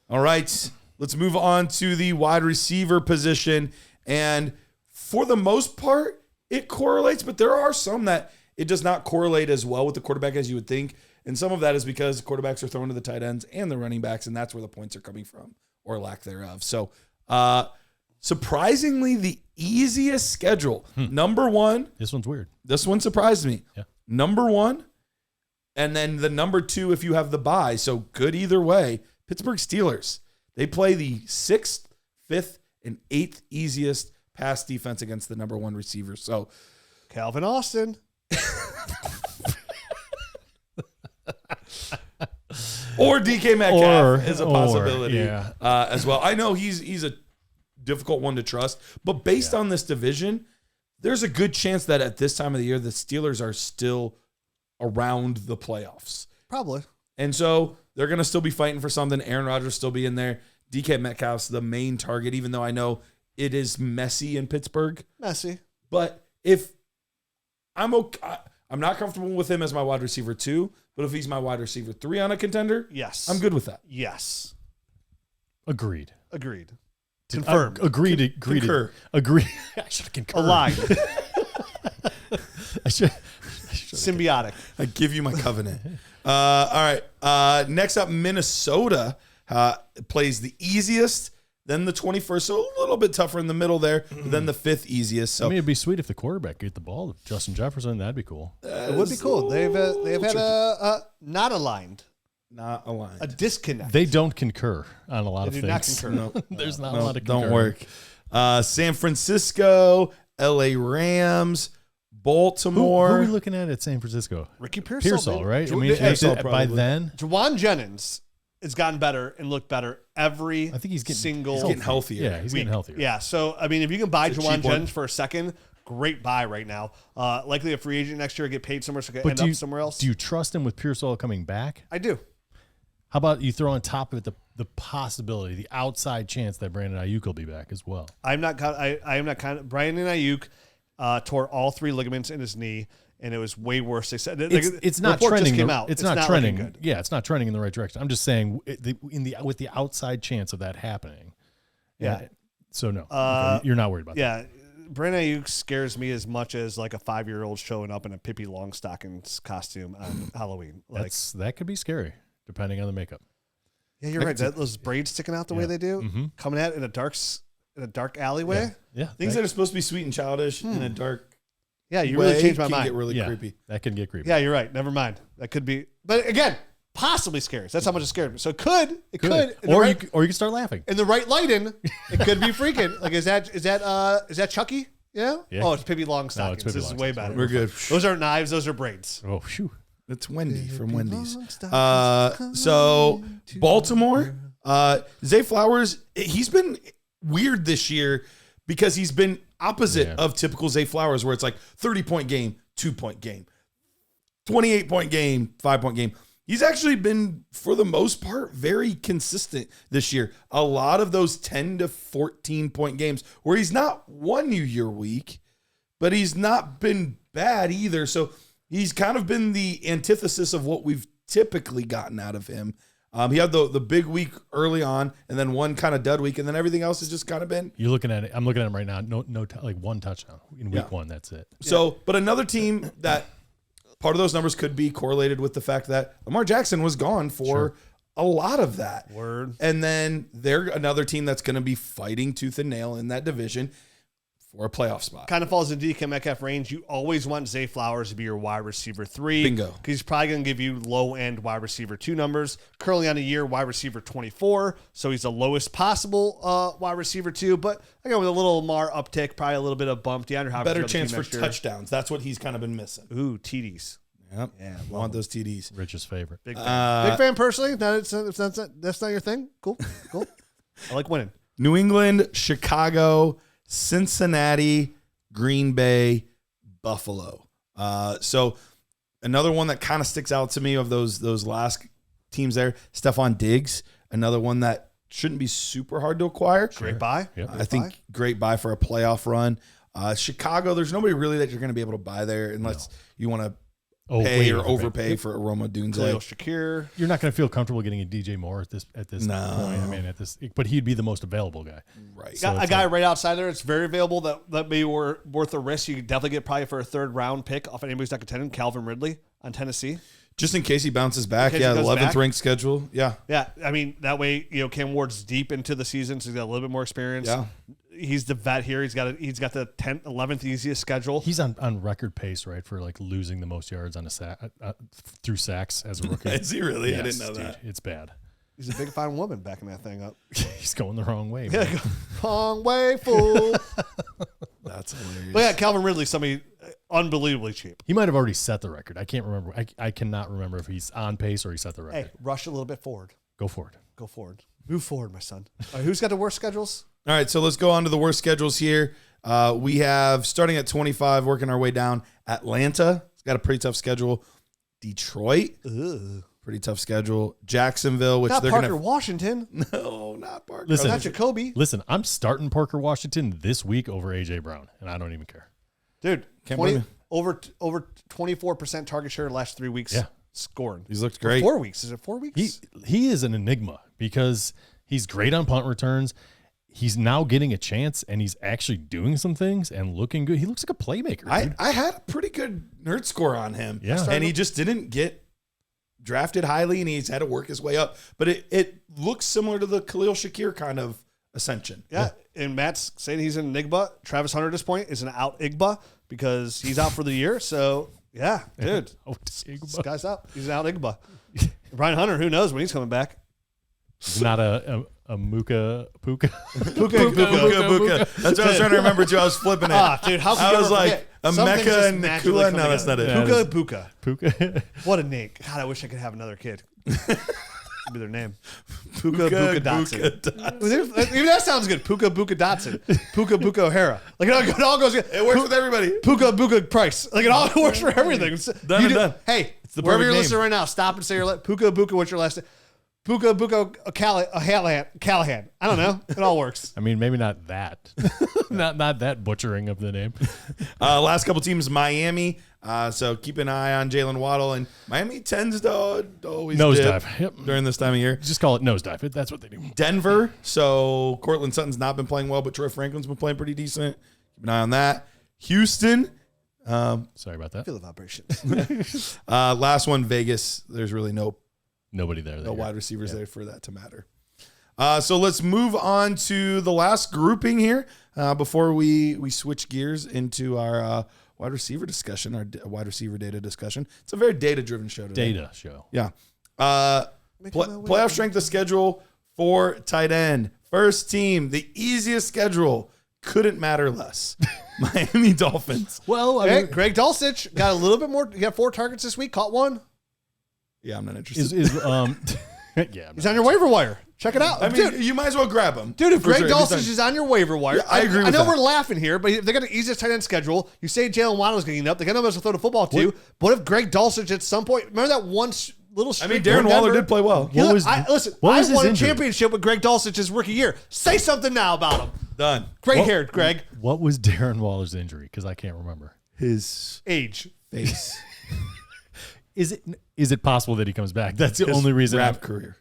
All right, let's move on to the wide receiver position. And for the most part, it correlates, but there are some that it does not correlate as well with the quarterback as you would think. And some of that is because quarterbacks are thrown to the tight ends and the running backs, and that's where the points are coming from, or lack thereof. So, surprisingly, the easiest schedule. Number one. This one's weird. This one surprised me. Yeah. Number one, and then the number two if you have the bye. So good either way. Pittsburgh Steelers. They play the 6th, 5th, and 8th easiest pass defense against the number one receiver. So Calvin Austin. Or DK Metcalf is a possibility yeah. As well. I know he's a difficult one to trust, but based on this division, there's a good chance that at this time of the year, the Steelers are still around the playoffs. Probably. And so they're going to still be fighting for something. Aaron Rodgers still be in there. DK Metcalf's the main target, even though I know it is messy in Pittsburgh. Messy. But if I'm okay, I'm not comfortable with him as my wide receiver 2, but if he's my wide receiver 3 on a contender, yes, I'm good with that. Yes. Agreed. Confirmed. Agreed. Concur. Agree. I should have concurred. Aligned. I should. Symbiotic. I give you my covenant. All right. Next up, Minnesota plays the easiest, then the 21st, so a little bit tougher in the middle there, then the 5th easiest. So I mean, it'd be sweet if the quarterback get the ball to Justin Jefferson. That'd be cool. It would be cool. They've had a not aligned, not aligned, a disconnect. They don't concur on a lot of do things. not concur. There's not a lot of concur. don't work. San Francisco, LA Rams, Baltimore. Who are we looking at San Francisco? Ricky Pearsall, right? I baby. mean, Pearsall by probably. then, Juwan Jennings has gotten better and looked better every I think he's getting healthier. Yeah, he's getting healthier. Yeah, so, I mean, if you can buy It's a Juwan cheap one. Jennings for a second, great buy right now. Likely a free agent next year, get paid somewhere, so get But end up somewhere else. Do you trust him with Pearsall coming back? I do. How about you throw on top of it the possibility, the outside chance that Brandon Ayuk will be back as well? I am not Brandon Ayuk tore all 3 ligaments in his knee, and it was way worse. They said It's not report trending. Just came out. It's not trending. looking good. Yeah, it's not trending in the right direction. I'm just saying with the outside chance of that happening. Yeah. So no, okay, you're not worried about that. Yeah, Brandon Ayuk scares me as much as like a 5-year-old showing up in a Pippi Longstockings costume on Halloween. Like That could be scary depending on the makeup. yeah, you're right. Those braids sticking out the way they do, coming at in a dark alleyway. Yeah. Things that are supposed to be sweet and childish in a dark Yeah, you way really changed my can mind. get really creepy. That can get creepy. Yeah, you're right. Never mind. That could be, but again, possibly scary. That's how much it scared me. So it could. Or you can start laughing. In the right lighting, it could be freaking. Like, is that Chucky? Yeah. Yeah. Oh, it's Pippi Longstockings. No, it's Pippi This is way Longstockings. better. We're good. Those aren't knives. Those are braids. Oh, phew. It's Wendy from Wendy's. So Baltimore, Zay Flowers, he's been weird this year because he's been opposite of typical Zay Flowers, where it's like 30-point game, 2-point game, 28-point game, 5-point game. He's actually been, for the most part, very consistent this year. A lot of those 10 to 14-point games where he's not won you your week, but he's not been bad either. So he's kind of been the antithesis of what we've typically gotten out of him. He had the big week early on, and then one kind of dud week, and then everything else has just kind of been. You're looking at it. I'm looking at him right now. No, like one touchdown in week 1. That's it. So, but another team that part of those numbers could be correlated with the fact that Lamar Jackson was gone for a lot of that. Word. And then they're another team that's going to be fighting tooth and nail in that division for a playoff spot. Kind of falls in DK Metcalf range. You always want Zay Flowers to be your wide receiver 3. Bingo. Because he's probably going to give you low-end wide receiver 2 numbers. Currently on a year, wide receiver 24. So he's the lowest possible wide receiver 2. But again, with a little Lamar uptick, probably a little bit of bump. DeAndre Hopkins Better on the chance team for next year. touchdowns. That's what he's kind of been missing. Ooh, TDs. Yep. Yeah, Want those TDs. Rich's favorite. Big fan. Big fan personally. That's not your thing. Cool. I like winning. New England, Chicago, Cincinnati, Green Bay, Buffalo. So another one that kind of sticks out to me of those last teams there, Stephon Diggs, another one that shouldn't be super hard to acquire. Great buy. Yep. I think great buy for a playoff run. Chicago, there's nobody really that you're going to be able to buy there unless you want to pay or overpay for a Roma Dunze. Shakir. You're not going to feel comfortable getting a DJ Moore at this point. I mean, but he'd be the most available guy. Right. So a guy right outside there. It's very available. That may be worth a risk. You could definitely get probably for a 3rd round pick off anybody's not contending. Calvin Ridley on Tennessee. Just in case he bounces back. The 11th ranked schedule. Yeah. Yeah. I mean, that way, Cam Ward's deep into the season, so he's got a little bit more experience. Yeah. He's the vet here. He's got the 10th, 11th easiest schedule. He's on record pace, right, for like losing the most yards on a through sacks as a rookie. Is he really? Yes, I didn't know dude, that. it's bad. He's a big fine woman backing that thing up. He's going the wrong way. Yeah, Man. wrong way, fool. That's hilarious. But yeah, Calvin Ridley, somebody unbelievably cheap. He might have already set the record. I can't remember. I cannot remember if he's on pace or he set the record. Hey, rush a little bit forward. Go for it. Go forward. Move forward, my son. All right, who's got the worst schedules? All right, so let's go on to the worst schedules here. We have, starting at 25, working our way down, Atlanta. It's got a pretty tough schedule. Detroit, pretty tough schedule. Jacksonville, which Not they're Parker going Washington. to... No, not Parker. Listen, Not Jacoby. Listen, I'm starting Parker Washington this week over A.J. Brown, and I don't even care. Dude, Can't blame you. over 24% target share the last 3 weeks. Yeah. Scoring. He's looked Or great. 4 weeks. Is it 4 weeks? He is an enigma because he's great on punt returns. He's now getting a chance, and he's actually doing some things and looking good. He looks like a playmaker. Dude. I had a pretty good nerd score on him. Yeah. And he just didn't get drafted highly, and he's had to work his way up. But it looks similar to the Khalil Shakir kind of ascension. Yeah. And Matt's saying he's an enigma. Travis Hunter at this point is an out-igba because he's out for the year. So, yeah, dude. This guy's out. He's an out-igba. Brian Hunter, who knows when he's coming back? He's not a Muka Puka. Puka. That's what I was trying to remember, too. I was flipping it. Dude, how I can was you like, forget? a Some things Mecca just and naturally Nakula? come No, that's not together. it. Puka. Puka. What a name. God, I wish I could have another kid. That'd be their name. Puka Dotson. Even that sounds good. Puka Dotson. Puka O'Hara. Like it all goes. It works with everybody. Puka Price. Like it all works for everything. Done and done. Hey, the wherever perfect you're name. listening right now, stop and say your Puka. What's your last name? Puka Callahan. I don't know. It all works. I mean, maybe not that. not that butchering of the name. Last couple teams, Miami. So keep an eye on Jalen Waddle. And Miami tends to always Nosedive. dip Yep. during this time of year. Just call it nosedive. That's what they do. Denver. So Cortland Sutton's not been playing well, but Troy Franklin's been playing pretty decent. Keep an eye on that. Houston. Sorry about that. Feel the vibrations. Last one, Vegas. There's really no Nobody there. wide receivers there for that to matter. So let's move on to the last grouping here before we switch gears into our wide receiver discussion, our wide receiver data discussion. It's a very data-driven show today. Data show. Yeah. Playoff strength of schedule for tight end. First team, the easiest schedule. Couldn't matter less. Miami Dolphins. Well, Hey, Greg Dulcich got a little bit more. He got 4 targets this week. Caught 1. Yeah, I'm not interested. Yeah. He's on your waiver wire. Check it out. I mean, you might as well grab him. Dude, if For Greg sure. Dulcich is on your waiver wire, Yeah, I agree with I know that. we're laughing here, but if they got the easiest tight end schedule. You say Jalen Waddle's getting up. They got nobody else to throw the football to. What if Greg Dulcich at some point? Remember that one little streak? I mean, Darren Waller did play well. He looked- I his won a injury? championship with Greg Dulcich's rookie year. Say something now about him. Done. Gray haired, Greg. What was Darren Waller's injury? Because I can't remember. His Age. face. Is it possible that he comes back? That's the only reason. Rap career.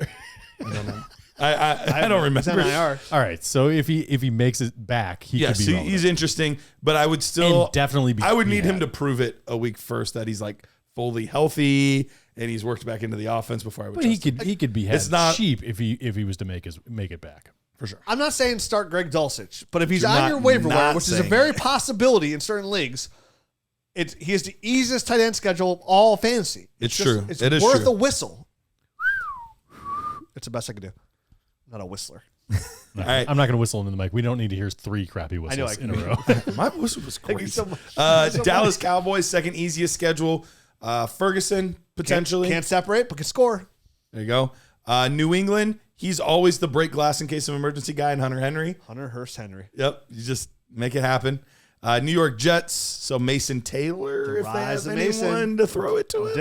I don't know. I don't remember. He's on IR. All right, so if he makes it back, he Yes, could be he's relevant. interesting, but I would still And definitely be. I would need him yeah. to prove it a week first that he's like fully healthy and he's worked back into the offense before I would. But trust him. he could be had It's not- cheap if he was to make it back. For sure. I'm not saying start Greg Dulcich, but if he's You're on not- your waiver wire, not which is a saying very that. possibility in certain leagues, he has the easiest tight end schedule of all fantasy. It's true. It's It is worth true. a whistle. It's the best I can do. I'm not a whistler. All right. I'm not going to whistle into the mic. We don't need to hear 3 crappy whistles I in a can. row. My whistle was Thank you great. so much. Dallas Cowboys, second easiest schedule. Ferguson, potentially. Can't separate, but can score. There you go. New England, he's always the break glass in case of emergency guy, and Hunter Henry. Hunter Hurst Henry. Yep. You just make it happen. New York Jets, so Mason Taylor, if they rise have of anyone Mason. to throw it to I'm it.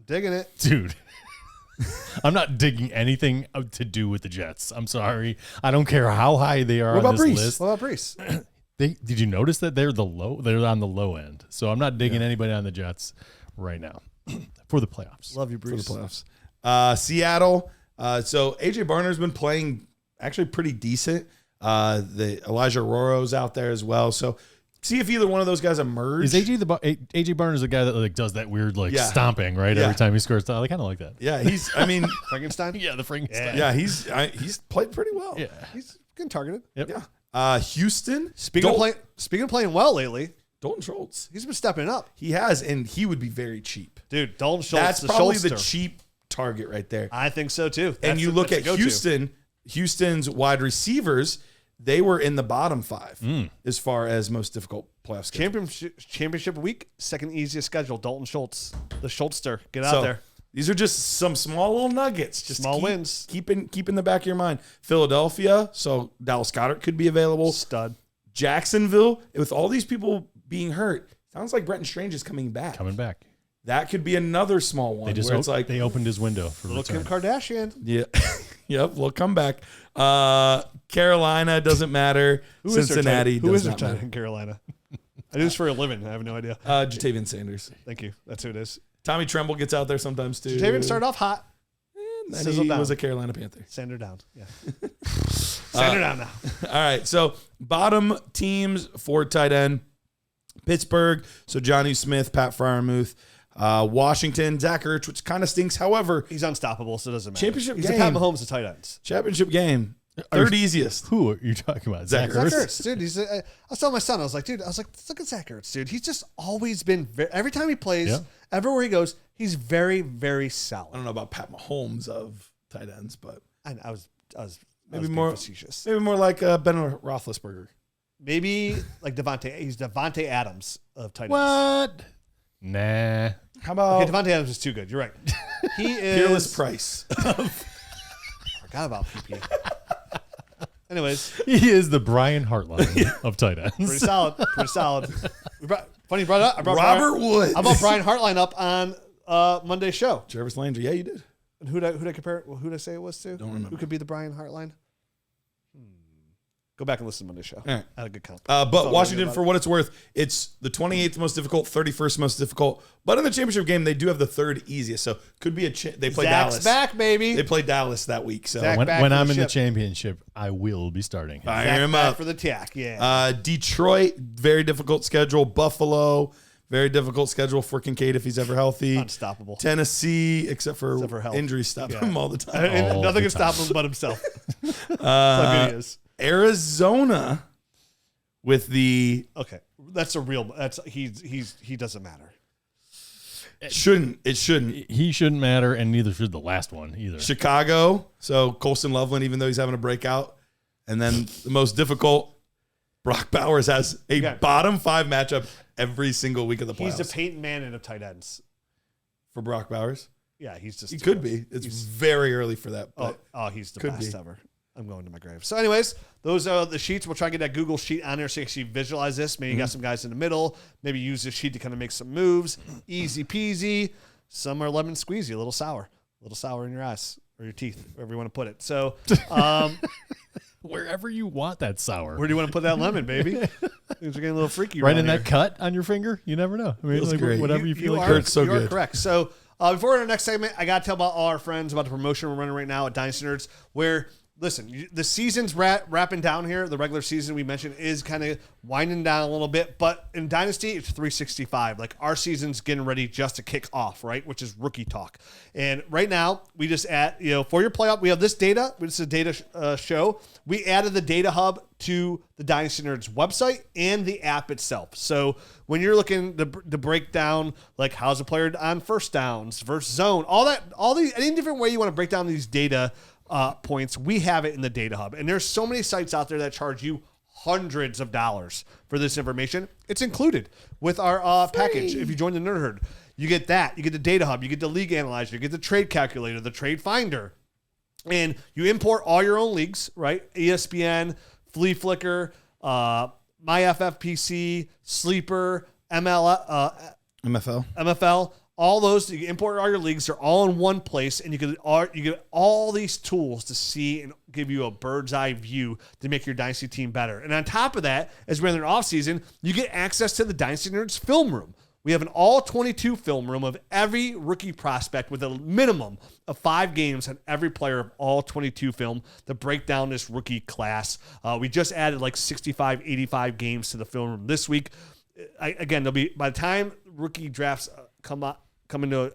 digging it. Dude. I'm not digging anything to do with the Jets. I'm sorry. I don't care how high they are What on about this Brees? list. What about Brees? Did you notice that they're on the low end? So I'm not digging anybody on the Jets right now. for the playoffs. Love you, for Bruce. the playoffs. Seattle. So AJ Barner's been playing actually pretty decent. The Elijah Roro's out there as well. So see if either one of those guys emerge. Is AJ Barner's the guy that like does that weird like stomping right every time he scores? I kind of like that. Yeah, he's. I mean, Frankenstein. Yeah, the Frankenstein. yeah, he's played pretty well. Yeah. He's getting targeted. Yep. Yeah. Houston. Speaking of playing well lately, Dalton Schultz. he's been stepping up. He has, and he would be very cheap. Dude, Dalton Schultz. That's the probably Schultzster. the cheap target right there. I think so too. And you look at Houston's wide receivers, they were in the bottom 5 as far as most difficult playoff schedule. Championship week, second easiest schedule. Dalton Schultz, the Schultzster. Get out there. These are just some small little nuggets. Just Small wins. Keep in the back of your mind. Philadelphia, so Dallas Goedert could be available. Stud. Jacksonville, with all these people being hurt, sounds like Brenton Strange is coming back. That could be another small one. They opened his window for Little Kim return. Kardashian. Yeah. Yep, we'll come back. Carolina doesn't matter. Cincinnati Who is does their not tight end matter. in Carolina? I do this for a living. I have no idea. Jatavian Sanders. Thank you. That's who it is. Tommy Tremble gets out there sometimes too. Jatavian started off hot. And then Sizzle he down. was a Carolina Panther. Send her down. Yeah. Send her down now. All right, so bottom teams for tight end. Pittsburgh, so Johnny Smith, Pat Freiermuth. Washington, Zach Ertz, which kind of stinks. However, He's unstoppable, so it doesn't matter. Championship He's game. a Pat Mahomes of tight ends. championship game. Third easiest. Who are you talking about? Zach Zach Ertz. Ertz, dude. I was telling my son, I was like, look at Zach Ertz, dude. He's just always been every time he plays, everywhere he goes, he's very, very solid. I don't know about Pat Mahomes of tight ends, but And I was maybe being more facetious. maybe more like Ben Roethlisberger. Maybe like Devontae. He's Devontae Adams of tight ends. What? Nah. How about Okay, Devontae Adams is too good. You're right. He is. Peerless Price? Forgot about PP. Anyways, He is the Brian Hartline of tight ends. pretty solid. Pretty solid. Funny you brought it up. I brought Robert Woods. I brought Brian Hartline up on Monday's show. Jarvis Landry. Yeah, you did. And who'd I compare? Well, who'd I say it was to? Don't remember. Who could be the Brian Hartline? Go back and listen to Monday's show. All right. I had a good comp. But Washington, for what it's worth, it's the 28th most difficult, 31st most difficult. But in the championship game, they do have the third easiest. So could be they play Zach's Dallas. back, baby. They play Dallas that week. So Zach- When back for I'm the in the ship. championship, I will be starting him. fire Zach him back up. for the tack. Yeah. Detroit, very difficult schedule. Buffalo, very difficult schedule for Kincaid if he's ever healthy. Unstoppable. Tennessee, except for health. injuries, stop Yeah. him all the time. And all nothing the can stop him but himself. That's how good he is. Arizona with the Okay, that's a real. He doesn't matter. it shouldn't. He shouldn't matter, and neither should the last one either. Chicago, so Colston Loveland, even though he's having a breakout, and then the most difficult, Brock Bowers has a bottom 5 matchup every single week of the playoffs. He's the Peyton Manning of tight ends. For Brock Bowers, Yeah, he's just. he could be. It's very early for that. But He's the could best be. ever. I'm going to my grave. So, anyways, those are the sheets. We'll try to get that Google sheet on there so you actually visualize this. Maybe you got some guys in the middle. Maybe use this sheet to kind of make some moves. Easy peasy. Some are lemon squeezy, a little sour in your eyes or your teeth, wherever you want to put it. So, Wherever you want that sour. where do you want to put that lemon, baby? Things are getting a little freaky Right around in here. that cut on your finger? You never know. I mean, Feels like, great. whatever you feel like. hurts so you are good. correct. So before our next segment, I got to tell about all our friends about the promotion we're running right now at Dynasty Nerds, where, listen, the season's wrapping down here. The regular season we mentioned is kind of winding down a little bit, but in Dynasty, it's 365. Like, our season's getting ready just to kick off, right? Which is rookie talk. And right now, we just add, for your playoff, we have this data. This is a data show. We added the Datahub to the Dynasty Nerds website and the app itself. So when you're looking to break down, like, how's a player on first downs versus zone, any different way you want to break down these data points, we have it in the Datahub. And there's so many sites out there that charge you hundreds of dollars for this information. It's included with our package. If you join the Nerd Herd, you get that. You get the Datahub. You get the League Analyzer. You get the Trade Calculator, the Trade Finder. And you import all your own leagues, right? ESPN, Flea Flicker, MyFFPC, Sleeper, MFL. All those, you import all your leagues. They're all in one place, and you get all these tools to see and give you a bird's eye view to make your Dynasty team better. And on top of that, as we're in their off season, you get access to the Dynasty Nerds film room, We have an all-22 film room of every rookie prospect with a minimum of 5 games on every player of all 22 film to break down this rookie class. We just added like 65, 85 games to the film room this week. Again, there'll be, by the time rookie drafts come into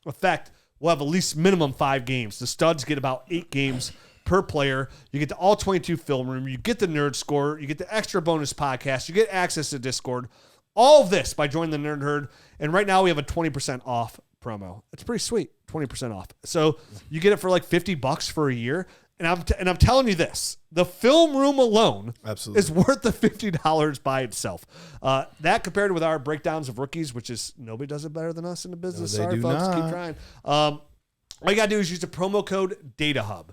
effect, we'll have at least minimum 5 games. The studs get about 8 games per player. You get the all 22 film room. You get the nerd score. You get the extra bonus podcast. You get access to Discord. All of this by joining the Nerd Herd. And right now we have a 20% off promo. It's pretty sweet. 20% off. So you get it for like $50 for a year. And I'm telling you this, the film room alone is worth the $50 by itself. That compared with our breakdowns of rookies, which is nobody does it better than us in the business. No, sorry, folks. not. Keep trying. All you got to do is use the promo code Datahub.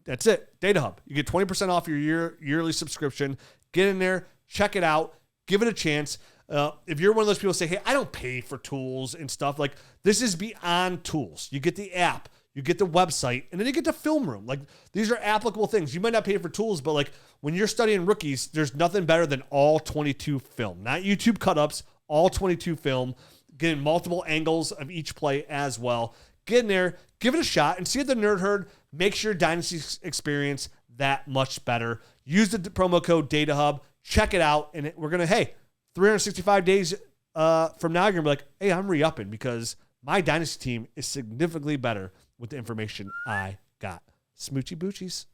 That's it. Datahub. You get 20% off your yearly subscription. Get in there. Check it out. Give it a chance. If you're one of those people who say, hey, I don't pay for tools and stuff, like this is beyond tools. You get the app, you get the website, and then you get the film room. Like these are applicable things. You might not pay for tools, but like when you're studying rookies, there's nothing better than all 22 film, not YouTube cut-ups, all 22 film, getting multiple angles of each play as well. Get in there, give it a shot, and see if the Nerd Herd makes your Dynasty experience that much better. Use the promo code DataHub. Check it out, and we're going to, 365 days from now, you're going to be like, hey, I'm re-upping because my Dynasty team is significantly better with the information I got. Smoochy Boochies.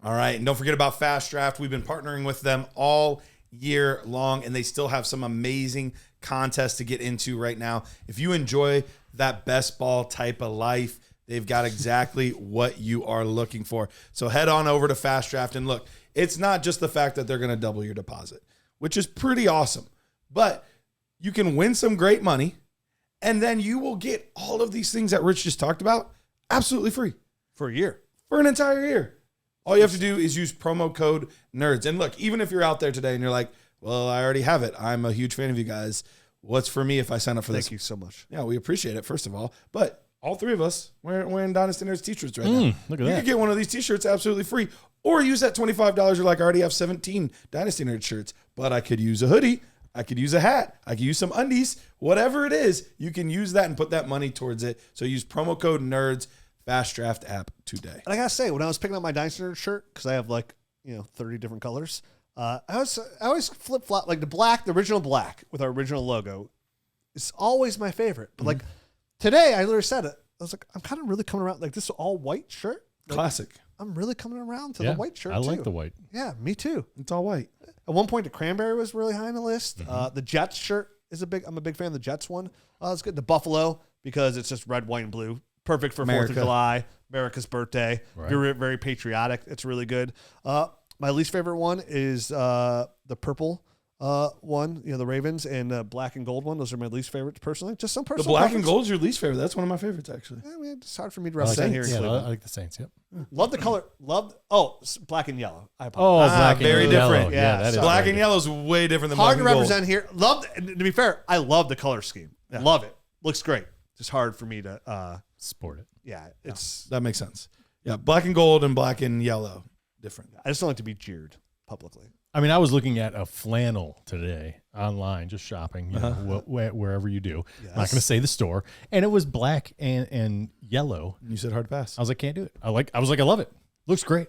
All right, and don't forget about FastDraft. We've been partnering with them all year long, and they still have some amazing contests to get into right now. If you enjoy that best ball type of life, they've got exactly what you are looking for. So head on over to FastDraft, and look, it's not just the fact that they're going to double your deposit, which is pretty awesome, but you can win some great money, and then you will get all of these things that Rich just talked about absolutely free For a year. for an entire year. All you have to do is use promo code NERDS. And look, even if you're out there today and you're like, well, I already have it. I'm a huge fan of you guys. What's for me if I sign up for this? Thank you so much. Yeah, we appreciate it, first of all. But all 3 of us wearing Dynasty Nerds t-shirts right now. Look at You that. can get one of these t-shirts absolutely free. Or use that $25. You're like, I already have 17 Dynasty Nerd shirts, but I could use a hoodie. I could use a hat. I could use some undies. Whatever it is, you can use that and put that money towards it. So use promo code NERDS, FastDraft app today. And I gotta say, when I was picking up my Dynasty Nerd shirt, because I have 30 different colors, I always flip flop like the original black with our original logo. It's always my favorite. But like today, I literally said it. I was like, I'm kind of really coming around like this all white shirt. Like, Classic. I'm really coming around to the white shirt. I like too. the white. Yeah, me too. It's all white. At one point, the cranberry was really high on the list. The Jets shirt is I'm a big fan of the Jets one. It's good. The Buffalo because it's just red, white, and blue. Perfect for 4th of July, America's birthday. Right. Very, very patriotic. It's really good. My least favorite one is the purple one, the Ravens, and the black and gold one. Those are my least favorites personally. Just some The personal black and preference. gold is your least favorite. That's one of my favorites, actually. I mean, it's hard for me to I like represent the here in Saints. Yeah, Cleveland. I like the Saints. Yep. Love the color. Black and yellow. I Oh, apologize. black very and different. yellow. Yeah, that is Black very and yellow is way different than hard black to and gold. represent here. To be fair, I love the color scheme. Love it. Looks great. Just hard for me to. Sport it. Yeah, it's. That makes sense. Yeah, black and gold and black and yellow, different. I just don't like to be jeered publicly. I mean, I was looking at a flannel today online, just shopping, wherever you do. I'm not going to say the store, and it was black and yellow. You said hard pass. I was like, can't do it. I was like, I love it. Looks great.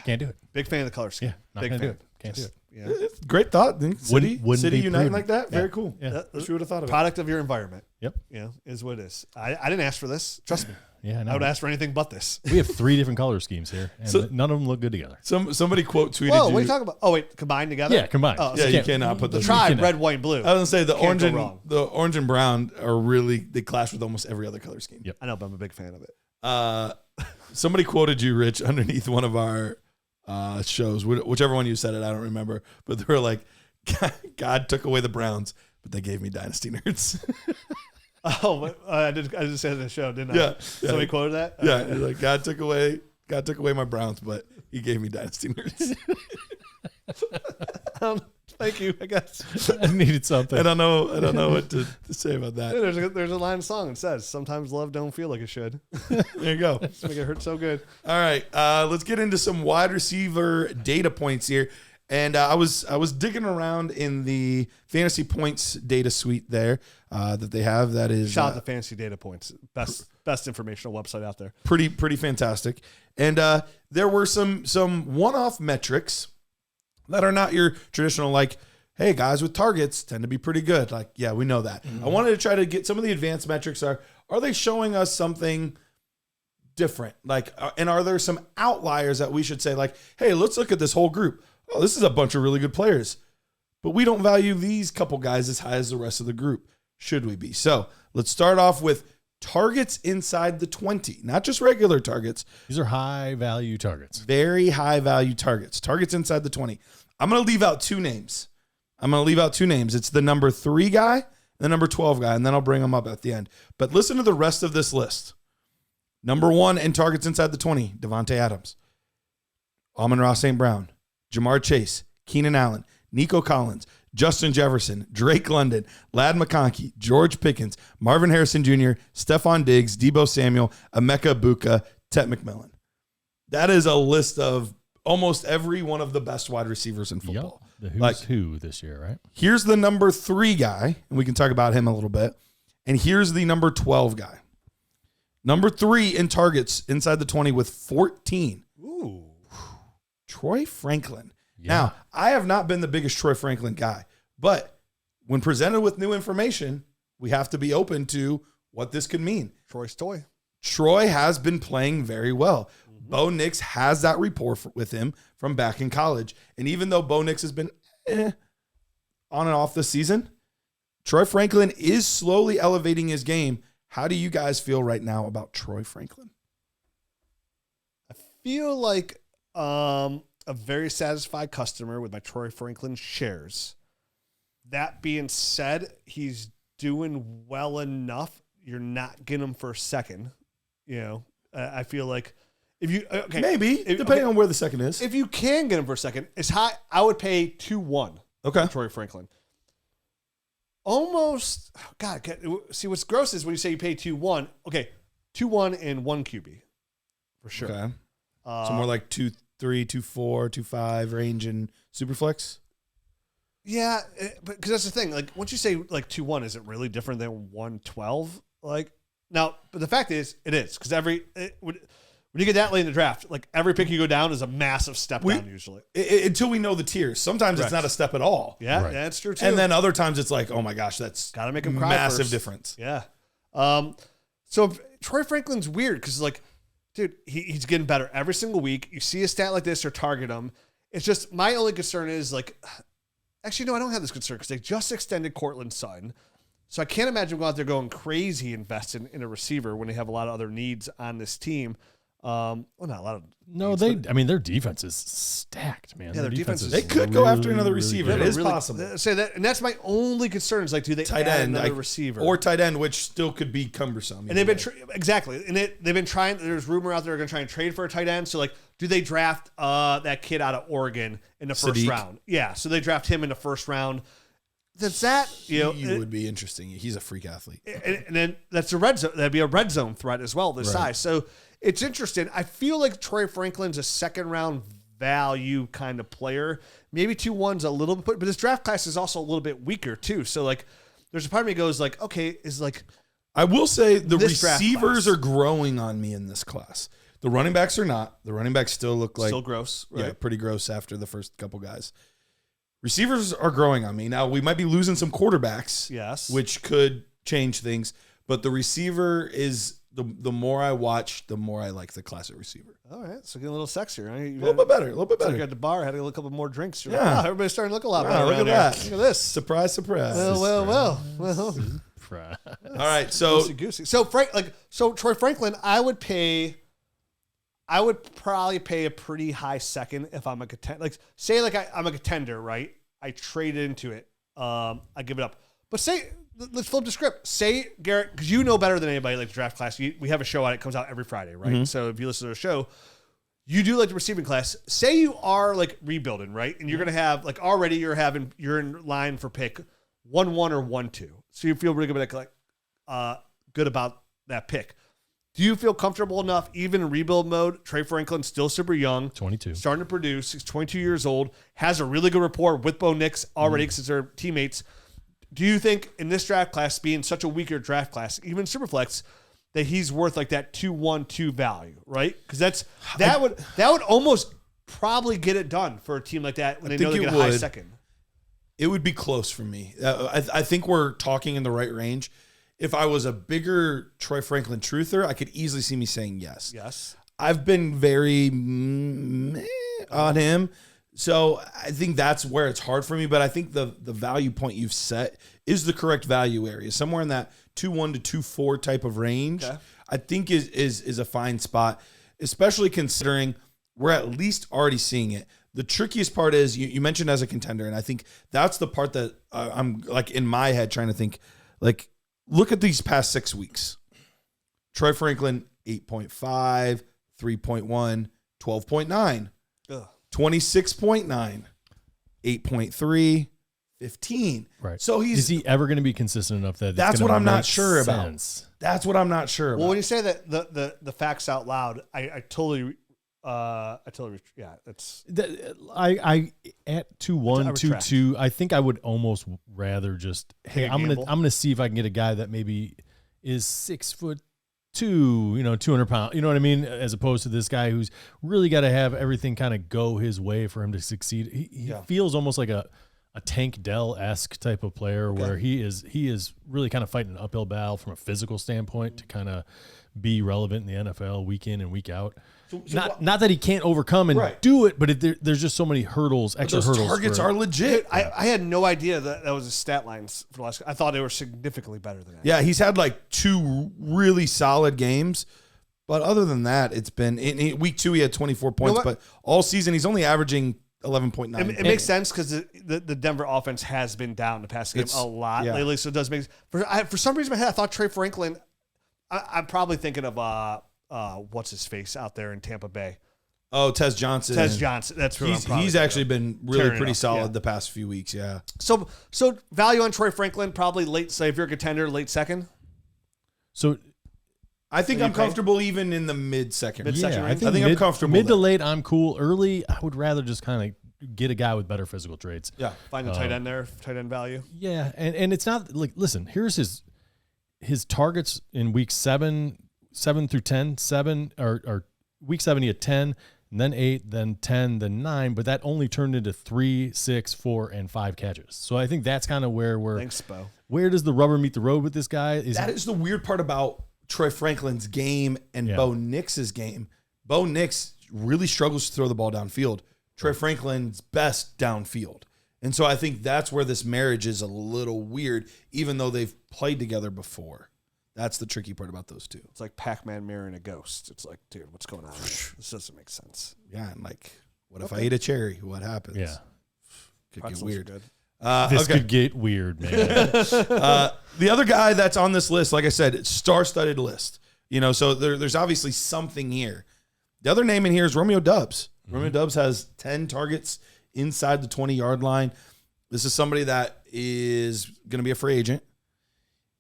Can't do it. Big fan of the color scheme. Yeah, not Big gonna fan. do it. Can't do it. Yeah. It's a great thought. City Wouldn't be uniting prudent. like that. Yeah. Very cool. Yeah. Wish we would have thought of it. Product of your environment. Yep. Is what it is. I didn't ask for this. Trust me. Yeah, I no. would ask for anything but this. We have 3 different color schemes here, and So- none of them look good together. Somebody quote tweeted Whoa, you. what are you talking about? Oh, wait, combined together? Yeah, combined. Oh, Yeah, so you cannot put the those. tribe, cannot. red, white, and blue. I was gonna say the Can't orange go and wrong. the orange and brown are really they clash with almost every other color scheme. Yep. I know, but I'm a big fan of it. Somebody quoted you, Rich, underneath one of our shows, whichever one you said it, I don't remember, but they were like, "God took away the Browns, but they gave me Dynasty Nerds." Oh, but, I just said it in the show, didn't I? Yeah. Somebody quoted that? Yeah, he's like, God took away my Browns, but he gave me Dynasty Nerds. Thank you, I guess. I needed something. I don't know what to say about that. There's a line of song that says, sometimes love don't feel like it should. There you go. Just make it hurt so good. All right, let's get into some wide receiver data points here. And I was digging around in the fantasy points data suite there that they have. That is shout out to Fantasy Data Points, best informational website out there. Pretty fantastic. And there were some one-off metrics that are not your traditional, like, hey, guys with targets tend to be pretty good. Like, yeah, we know that. I wanted to try to get some of the advanced metrics. Are they showing us something different? Like, and are there some outliers that we should say, like, hey, let's look at this whole group. Oh, this is a bunch of really good players, but we don't value these couple guys as high as the rest of the group. Should we be? So let's start off with targets inside the 20, not just regular targets. These are high value targets. Very high value targets. Targets inside the 20. I'm going to leave out two names. It's the number 3 guy and the number 12 guy, and then I'll bring them up at the end. But listen to the rest of this list. Number 1 in targets inside the 20, Devontae Adams, Amon-Ra St. Brown, Jamar Chase, Keenan Allen, Nico Collins, Justin Jefferson, Drake London, Ladd McConkey, George Pickens, Marvin Harrison Jr., Stephon Diggs, Deebo Samuel, Emeka Buka, Tet McMillan. That is a list of almost every one of the best wide receivers in football. Yep. The who's who this year, right? Here's the number 3 guy, and we can talk about him a little bit. And here's the number 12 guy. Number 3 in targets inside the 20 with 14. Ooh. Troy Franklin. Yeah. Now, I have not been the biggest Troy Franklin guy, but when presented with new information, we have to be open to what this could mean. Troy's toy. Troy has been playing very well. Bo Nix has that rapport with him from back in college. And even though Bo Nix has been on and off this season, Troy Franklin is slowly elevating his game. How do you guys feel right now about Troy Franklin? I feel like a very satisfied customer with my Troy Franklin shares. That being said, he's doing well enough. You're not getting him for a second. You know, I feel like if you depending on where the second is. If you can get him for a second, it's high. I would pay 2-1. Okay, for Troy Franklin. Almost. God, see what's gross is when you say you pay 2-1. Okay, 2-1 and 1 QB for sure. Okay, so more like 2-3, 2-4, 2-5 range in Superflex. Yeah, but because that's the thing. Like once you say like 2-1, is it really different than 1-12? Like now, but the fact is, it is because when you get that late in the draft, like every pick you go down is a massive step down usually. Until we know the tiers. Sometimes It's not a step at all. Yeah, right. Yeah, that's true too. And then other times it's like, oh my gosh, that's gotta make him cry massive first. difference. Yeah. So Troy Franklin's weird because like, dude, he's getting better every single week. You see a stat like this or target him. It's just my only concern is like, actually no, I don't have this concern because they just extended Cortland Sutton. So I can't imagine going out there going crazy investing in a receiver when they have a lot of other needs on this team. Well, not a lot of. No, their defense is stacked, man. Yeah, their defense is. They could go after another receiver. It is possible. Say that, and that's my only concern. Is like, do they tight add end another receiver or tight end, which still could be cumbersome. And they've been exactly, and they've been trying. There's rumor out there they're going to try and trade for a tight end. So like, do they draft that kid out of Oregon in the first round? Yeah, so they draft him in the first round. He would be interesting. He's a freak athlete, and then that's a red zone. That'd be a red zone threat as well. This size, so it's interesting. I feel like Troy Franklin's a second round value kind of player. Maybe 2-1's a little bit, but this draft class is also a little bit weaker too. So like, there's a part of me goes like, okay, is like, I will say the receivers are growing on me in this class. The running backs are not. The running backs still look like still gross, right? Yeah, pretty gross after the first couple guys. Receivers are growing on me. Now, we might be losing some quarterbacks, yes, which could change things. But the receiver is, the more I watch, the more I like the classic receiver. All right, so getting a little sexier. Right? A little bit better. So you at the bar, had a couple more drinks. You're yeah. Like, everybody's starting to look a lot better. Look at that. Look at this. Surprise, surprise. Well. All right, so goosey. So Troy Franklin, I would probably pay a pretty high second if I'm a contender. Like, say, like I'm a contender, right? I trade into it. I give it up. But say, let's flip the script. Say, Garrett, because you know better than anybody, like the draft class. We have a show on it. It comes out every Friday, right? Mm-hmm. So if you listen to the show, you do like the receiving class. Say you are like rebuilding, right? And you're going to have like already you're in line for pick 1-1 or 1-2. So you feel really good about that, good about that pick. Do you feel comfortable enough, even in rebuild mode? Trey Franklin's still super young. 22. Starting to produce. He's 22 years old. Has a really good rapport with Bo Nix already because they're teammates. Do you think in this draft class, being such a weaker draft class, even Superflex, that he's worth like that 2-1-2 value, right? Because that would almost probably get it done for a team like that when they know they get a high second. It would be close for me. I think we're talking in the right range. If I was a bigger Troy Franklin truther, I could easily see me saying yes. Yes. I've been very on him. So I think that's where it's hard for me. But I think the value point you've set is the correct value area. Somewhere in that 2-1 to 2-4 type of range, okay, I think is a fine spot, especially considering we're at least already seeing it. The trickiest part is you mentioned as a contender, and I think that's the part that I'm like in my head trying to think, like, look at these past 6 weeks. Troy Franklin, 8.5, 3.1, 12.9, 26.9, 8.3, 15. Right. So is he ever going to be consistent enough that that's what I'm not sure sense? About. That's what I'm not sure about. Well, when you say that the facts out loud, I totally yeah, it's I at 2-1, 2-2. I think I would almost rather just I'm gonna see if I can get a guy that maybe is 6'2", 200 pounds, you know what I mean, as opposed to this guy who's really got to have everything kind of go his way for him to succeed. He feels almost like a Tank Dell-esque type of player, where he is really kind of fighting an uphill battle from a physical standpoint to kind of be relevant in the NFL week in and week out. Not that he can't overcome and do it, but there's just so many hurdles, extra hurdles. Targets are legit. I had no idea that was his stat lines for the last. I thought they were significantly better than that. Yeah, he's had like 2 really solid games, but other than that, it's been in week 2 he had 24 points, but all season he's only averaging 11.9. It makes sense because the Denver offense has been down the past game a lot lately, so it does make for some reason in my head I thought Trey Franklin. I'm probably thinking of what's his face out there in Tampa Bay. Oh, Tyjae Johnson. Tyjae Johnson. That's who he's actually been really pretty solid the past few weeks. Yeah. So value on Troy Franklin probably late. Say if you're a contender, late second. So I think I'm comfortable even in the mid-second. Mid-second range? I think I'm comfortable. Mid to late, I'm cool. Early, I would rather just kind of get a guy with better physical traits. Yeah, find a tight end there, tight end value. Yeah, and it's not like, listen, here's his targets in week 7 through 10, or week 7 he had 10, and then 8, then 10, then 9, but that only turned into 3, 6, 4, and 5 catches. So I think that's kind of where Thanks, Bo. Where does the rubber meet the road with this guy? That is the weird part about Troy Franklin's game and Bo Nix's game. Bo Nix really struggles to throw the ball downfield. Troy Franklin's best downfield. And so I think that's where this marriage is a little weird, even though they've played together before. That's the tricky part about those two. It's like Pac-Man marrying a ghost. It's like, dude, what's going on here? This doesn't make sense. Yeah, and like, what if I eat a cherry? What happens? Yeah. Could get weird. Good. This could get weird, man. The other guy that's on this list, like I said, it's star-studded list. So there's obviously something here. The other name in here is Romeo Doubs. Mm-hmm. Romeo Doubs has 10 targets inside the 20-yard line. This is somebody that is going to be a free agent.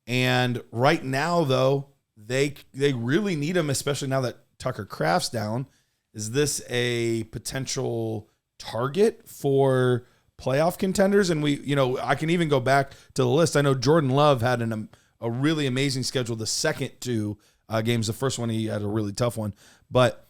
And right now, though, they really need him, especially now that Tucker Kraft's down. Is this a potential target for playoff contenders? And I can even go back to the list. I know Jordan Love had a really amazing schedule the second 2 games. The first one, he had a really tough one. But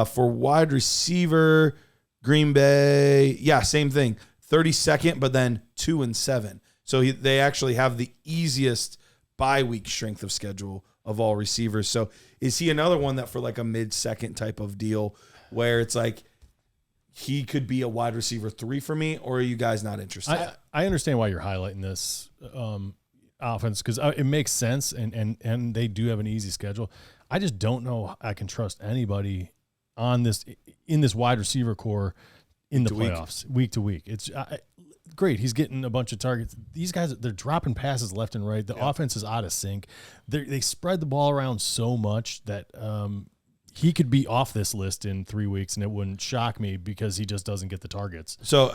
for wide receiver, Green Bay, same thing. 32nd, but then 2 and 7. So they actually have the easiest bye week strength of schedule of all receivers. So is he another one that for like a mid-second type of deal where it's like he could be a wide receiver 3 for me, or are you guys not interested? I understand why you're highlighting this offense because it makes sense, and they do have an easy schedule. I just don't know I can trust anybody in this wide receiver core in the playoffs week to week. It's great. He's getting a bunch of targets. These guys, they're dropping passes left and right. The offense is out of sync. They spread the ball around so much that he could be off this list in 3 weeks, and it wouldn't shock me because he just doesn't get the targets. So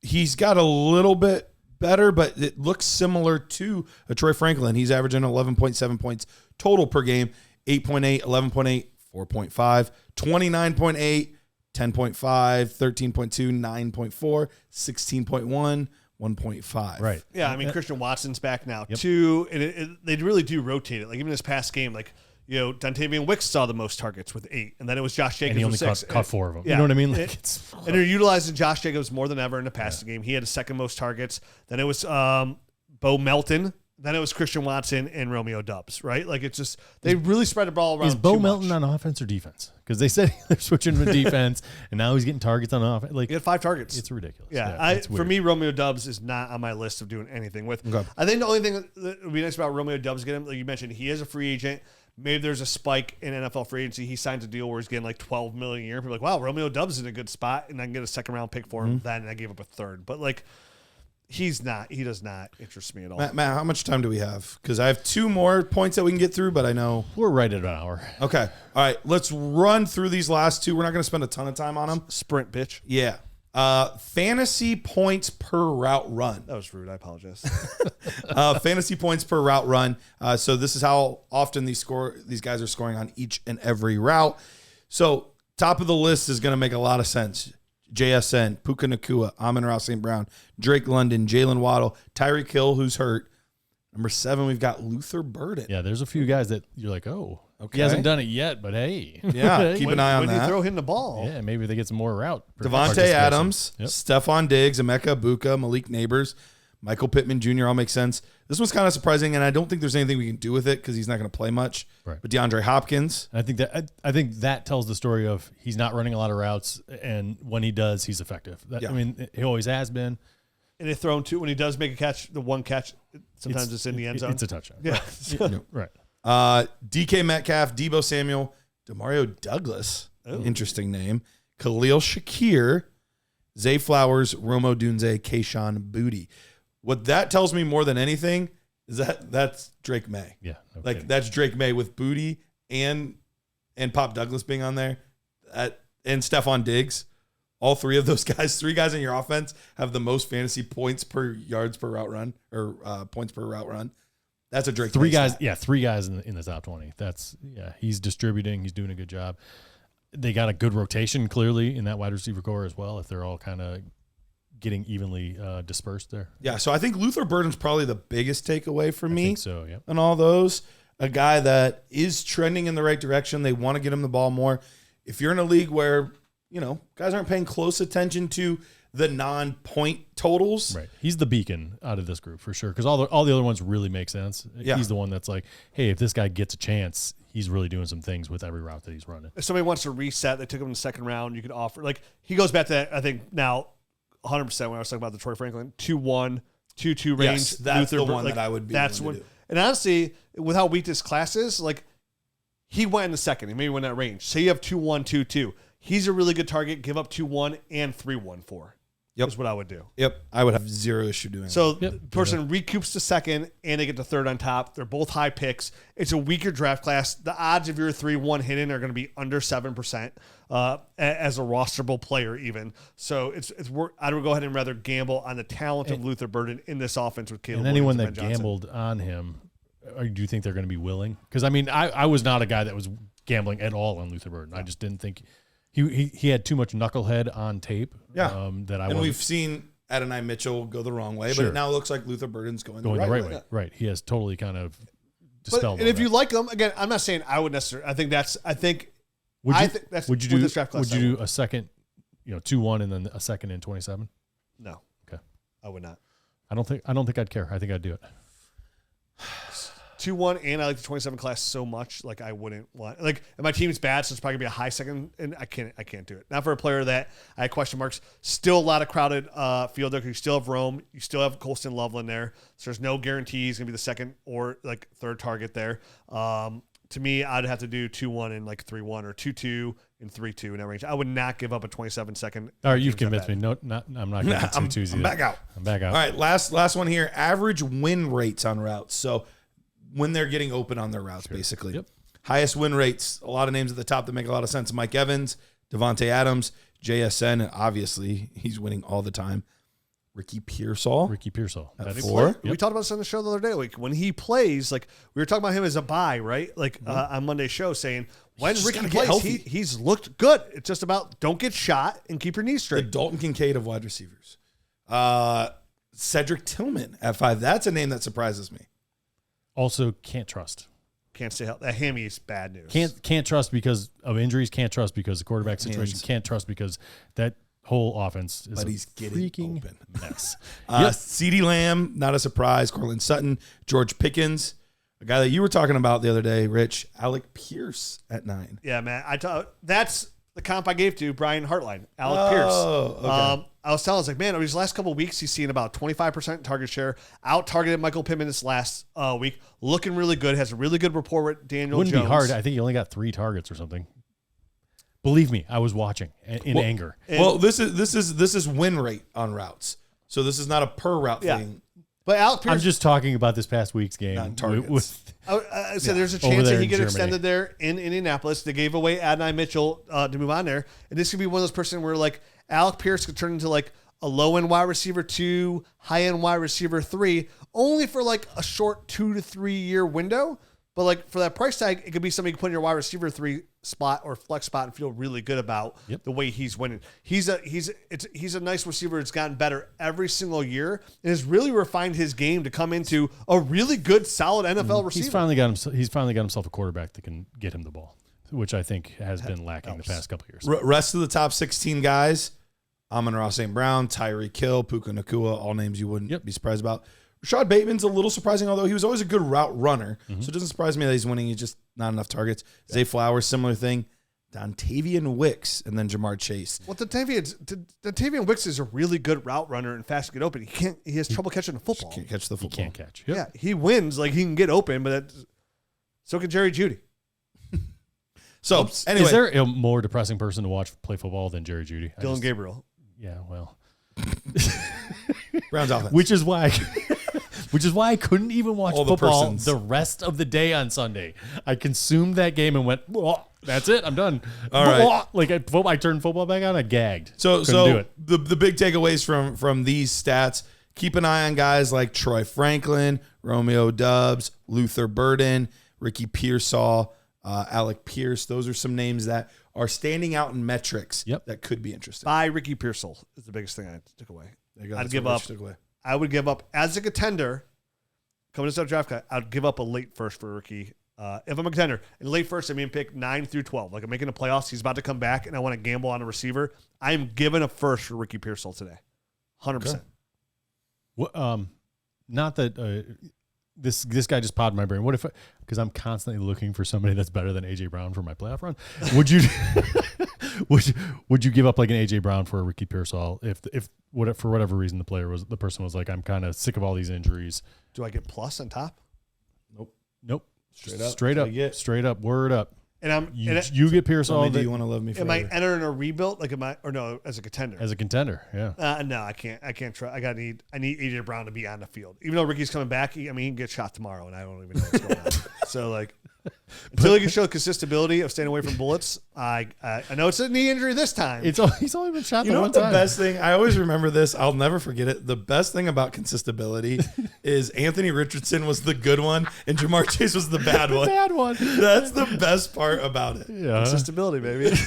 he's got a little bit better, but it looks similar to a Troy Franklin. He's averaging 11.7 points total per game. 8.8, 11.8, 4.5, 29.8, 10.5, 13.2, 9.4, 16.1, 1.5. Right. Yeah, I mean, Christian Watson's back now, Yep. too. And they really do rotate it. Like, even this past game, like, Dontavian Wicks saw the most targets with 8, and then it was Josh Jacobs And he only with 6. caught 4 of them. Yeah. You know what I mean? Like it's And they're utilizing Josh Jacobs more than ever in the passing game. He had the second most targets. Then it was Bo Melton. Then it was Christian Watson and Romeo Doubs, right? Like, it's just, they really spread the ball around. Is Bo too Melton much. on offense or defense? Because they said they're switching to defense, and now he's getting targets on offense. Like, He had 5 targets. it's ridiculous. Yeah, it's for weird. me, Romeo Doubs is not on my list of doing anything with. Okay. I think the only thing that would be nice about Romeo Doubs getting him, like you mentioned, he is a free agent. Maybe there's a spike in NFL free agency. He signs a deal where he's getting like $12 million a year. People are like, wow, Romeo Doubs is in a good spot, and I can get a second round pick for him. Then I gave up a third, but like, he does not interest me at all. Matt, how much time do we have? Because I have 2 more points that we can get through, but I know. We're right at an hour. Okay. All right. Let's run through these last 2. We're not going to spend a ton of time on them. Sprint, bitch. Yeah. Fantasy points per route run. That was rude. I apologize. Fantasy points per route run. So this is how often these guys are scoring on each and every route. So top of the list is going to make a lot of sense. JSN, Puka Nacua, Amon-Ra St. Brown, Drake London, Jalen Waddle, Tyreek Hill, who's hurt. Number 7, we've got Luther Burden. Yeah, there's a few guys that you're like, oh, Okay. he hasn't done it yet, but hey. Yeah, keep an eye on when that. you throw him the ball. Yeah, maybe they get some more route. Devontae participation. Adams, Yep. Stephon Diggs, Emeka Buka, Malik Neighbors, Michael Pittman Jr. all make sense. This one's kind of surprising, and I don't think there's anything we can do with it because he's not going to play much. Right. But DeAndre Hopkins, I think that tells the story of he's not running a lot of routes, and when he does, he's effective. Yeah. I mean, he always has been. And they throw him too. When he does make a catch, the one catch, sometimes it's in the end zone. It's a touchdown. Yeah. Right. DK Metcalf, Debo Samuel, Demario Douglas, interesting name, Khalil Shakir, Zay Flowers, Romo Dunze, Kayshawn Booty. What that tells me more than anything is that's Drake May. Yeah. no Like kidding. that's Drake May with Booty and Pop Douglas being on there, and Stephon Diggs. All 3 of those guys, 3 guys in your offense have the most fantasy points per yards per route run or points per route run. That's a Drake. 3 May guys. stat. Yeah, 3 guys in the top 20. He's distributing. He's doing a good job. They got a good rotation clearly in that wide receiver core as well. If they're all kind of getting evenly dispersed there. Yeah, so I think Luther Burden's probably the biggest takeaway for I me. think so. Yeah. And all those. A guy that is trending in the right direction. They want to get him the ball more. If you're in a league where, guys aren't paying close attention to the non-point totals. Right. He's the beacon out of this group for sure. Because all the other ones really make sense. Yeah. He's the one that's like, hey, if this guy gets a chance, he's really doing some things with every route that he's running. If somebody wants to reset, they took him in the second round. You could offer, like, he goes back to that, I think now 100% when I was talking about the Troy Franklin 2-1, 2-2 range. Yes, that's the Luther, one that I would be That's willing when, to do. and honestly, with how weak this class is, like, he went in the second. He maybe went in that range. Say you have 2-1, 2-2. He's a really good target. Give up 2-1 and 3-1 for. Yep. Is what I would do. Yep, I would have zero issue doing that. So the person recoups the second, and they get the third on top. They're both high picks. It's a weaker draft class. The odds of your 3-1 hitting are going to be under 7% as a rosterable player even. So I would go ahead and rather gamble on the talent of Luther Burden in this offense with Caleb And anyone Williams that and Ben Johnson. gambled on him, do you think they're going to be willing? Because, I mean, I was not a guy that was gambling at all on Luther Burden. I just didn't think he had too much knucklehead on tape. Yeah. That I and wasn't we've seen Adonai Mitchell go the wrong way, but Sure. it now looks like Luther Burden's going going the the right right way. way. Right. He has totally kind of But, dispelled and all if you that. like them, again, I'm not saying I would necessarily. I think Would you, think that's would you with do this draft class, would you I do a second, 2-1 and then a second in 27? No. Okay. I would not. I don't think I'd care. I think I'd do it. 2-1, and I like the 27 class so much, like I wouldn't want. Like, if my team's bad, so it's probably gonna be a high second, and I can't do it. Not for a player that I had question marks. Still a lot of crowded field there. You still have Rome, you still have Colston Loveland there, so there's no guarantee he's gonna be the second or like third target there. To me, I'd have to do 2-1 and like 3-1 or 2-2 and 3-2 in that range. I would not give up a 27-second. All right, you've convinced me. No, I'm not going to I'm 2-2 either. back out. I'm back out. All right, last one here. Average win rates on routes. So when they're getting open on their routes, basically. Yep. Highest win rates. A lot of names at the top that make a lot of sense. Mike Evans, Devontae Adams, JSN, and obviously he's winning all the time. Ricky Pearsall. That is 4. We talked about this on the show the other day. Like when he plays, like we were talking about him as a buy, right? Like on Monday's show, saying when just Ricky gotta get plays, healthy. he's looked good. It's just about don't get shot and keep your knees The straight. Dalton Kincaid of wide receivers. Cedric Tillman at 5. That's a name that surprises me. Also, can't trust. Can't stay healthy. That hammy is bad news. Can't trust because of injuries. Can't trust because of the quarterback situation. Hands. Can't trust because that whole offense is But a he's getting freaking open. mess. CeeDee Lamb, not a surprise. Cortland Sutton, George Pickens, a guy that you were talking about the other day, Rich. Alec Pierce at 9. Yeah, man. That's the comp I gave to Brian Hartline, Alec Pierce. Okay. I was telling, I was like, man, over these last couple of weeks, he's seen about 25% target share. Out targeted Michael Pittman this last week, looking really good. Has a really good rapport with Daniel Wouldn't Jones. be hard. I think he only got 3 targets or something. Believe me, I was watching in anger. Well, this is win rate on routes. So this is not a per route thing. But Alec Pierce, I'm just talking about this past week's game. Not targets. I said there's a Over chance there that he in get Germany. extended there in Indianapolis. They gave away Adonai Mitchell to move on there. And this could be one of those person where like Alec Pierce could turn into like a low-end wide receiver 2, high-end wide receiver 3, only for like a short 2 to 3 year window. But like for that price tag, it could be something you put in your wide receiver 3 spot or flex spot and feel really good about the way he's winning. He's a nice receiver. It's gotten better every single year and has really refined his game to come into a really good, solid NFL receiver. He's finally got himself a quarterback that can get him the ball, which I think has been lacking the past couple of years. Rest of the top 16 guys, Amon-Ra St. Brown, Tyreek Hill, Puka Nacua, all names you wouldn't be surprised about. Rashad Bateman's a little surprising, although he was always a good route runner. So it doesn't surprise me that he's winning. He's just not enough targets. Zay Flowers, similar thing. Dontavian Wicks, and then Jamar Chase. Well, Dontavian Wicks is a really good route runner and fast to get open. He has trouble catching the football. Can't catch the He football. can't catch. Yep. Yeah, he wins. Like he can get open, but so can Jerry Jeudy. So, anyway. Is there a more depressing person to watch play football than Jerry Jeudy? Dylan Gabriel. Yeah, well. Browns offense. Which is why I couldn't even watch All the football persons. the rest of the day on Sunday. I consumed that game and went, that's it, I'm done. All right. Like I turned football back on, I gagged. So Couldn't do it. the big takeaways from these stats, keep an eye on guys like Troy Franklin, Romeo Doubs, Luther Burden, Ricky Pearsall, Alec Pierce. Those are some names that are standing out in metrics that could be interesting. By Ricky Pearsall is the biggest thing I took away. There you go. I'd That's give what up. Rich took away. I would give up as a contender. Coming to draft, I'd give up a late first for Ricky. If I'm a contender, in late first, I mean pick 9 through 12. Like I'm making the playoffs, he's about to come back, and I want to gamble on a receiver. I am giving a first for Ricky Pearsall today, 100%. Not that this guy just popped in my brain. What if, because I'm constantly looking for somebody that's better than AJ Brown for my playoff run. Would you would you give up like an AJ Brown for a Ricky Pearsall if for whatever reason the person was like, I'm kind of sick of all these injuries. Do I get plus on top? Nope. Straight up. Word up. And You get Pearsall Do you want to love me am I forever? entering a rebuild? Like as a contender? as a contender. Yeah. No, I can't try. I need AJ Brown to be on the field. Even though Ricky's coming back, he can get shot tomorrow, and I don't even know what's going on. So like, until he can show consistency of staying away from bullets, I know it's a knee injury this time. He's only been shot You the know one what the time. best thing? I always remember this. I'll never forget it. The best thing about consistency is Anthony Richardson was the good one and Jamar Chase was the bad one. Bad one. That's the best part about it. Yeah. consistency, baby.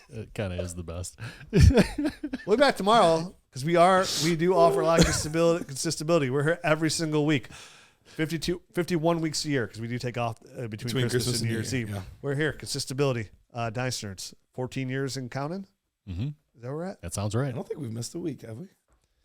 It kind of is the best. We'll be back tomorrow because we do offer a lot of consistency. We're here every single week. 51 weeks a year because we do take off between Christmas and New Year's Eve. Yeah. We're here. Consistency. Dynasty Nerds. 14 years and counting? Mm-hmm. Is that where we're at? That sounds I right. don't think we've missed a week, have we?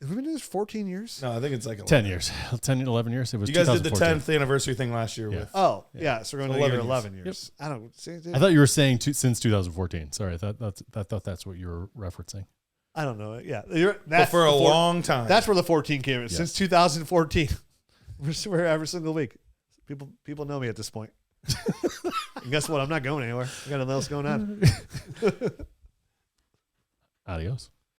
Have we been doing this 14 years? No, I think it's like 10 years. 10, 11 years. It was You guys did the 2014. 10th anniversary thing last year Yeah. with. Oh, yeah. So we're going to 11 year years. 11 years. I don't see. I thought you were saying since 2014. Sorry, I thought that's what you were referencing. I don't know. Yeah. But That's for a long time. That's where the 14 came in. Yeah. Since 2014. We're here every single week. People know me at this point. And guess what? I'm not going anywhere. I got nothing else going on. Adios.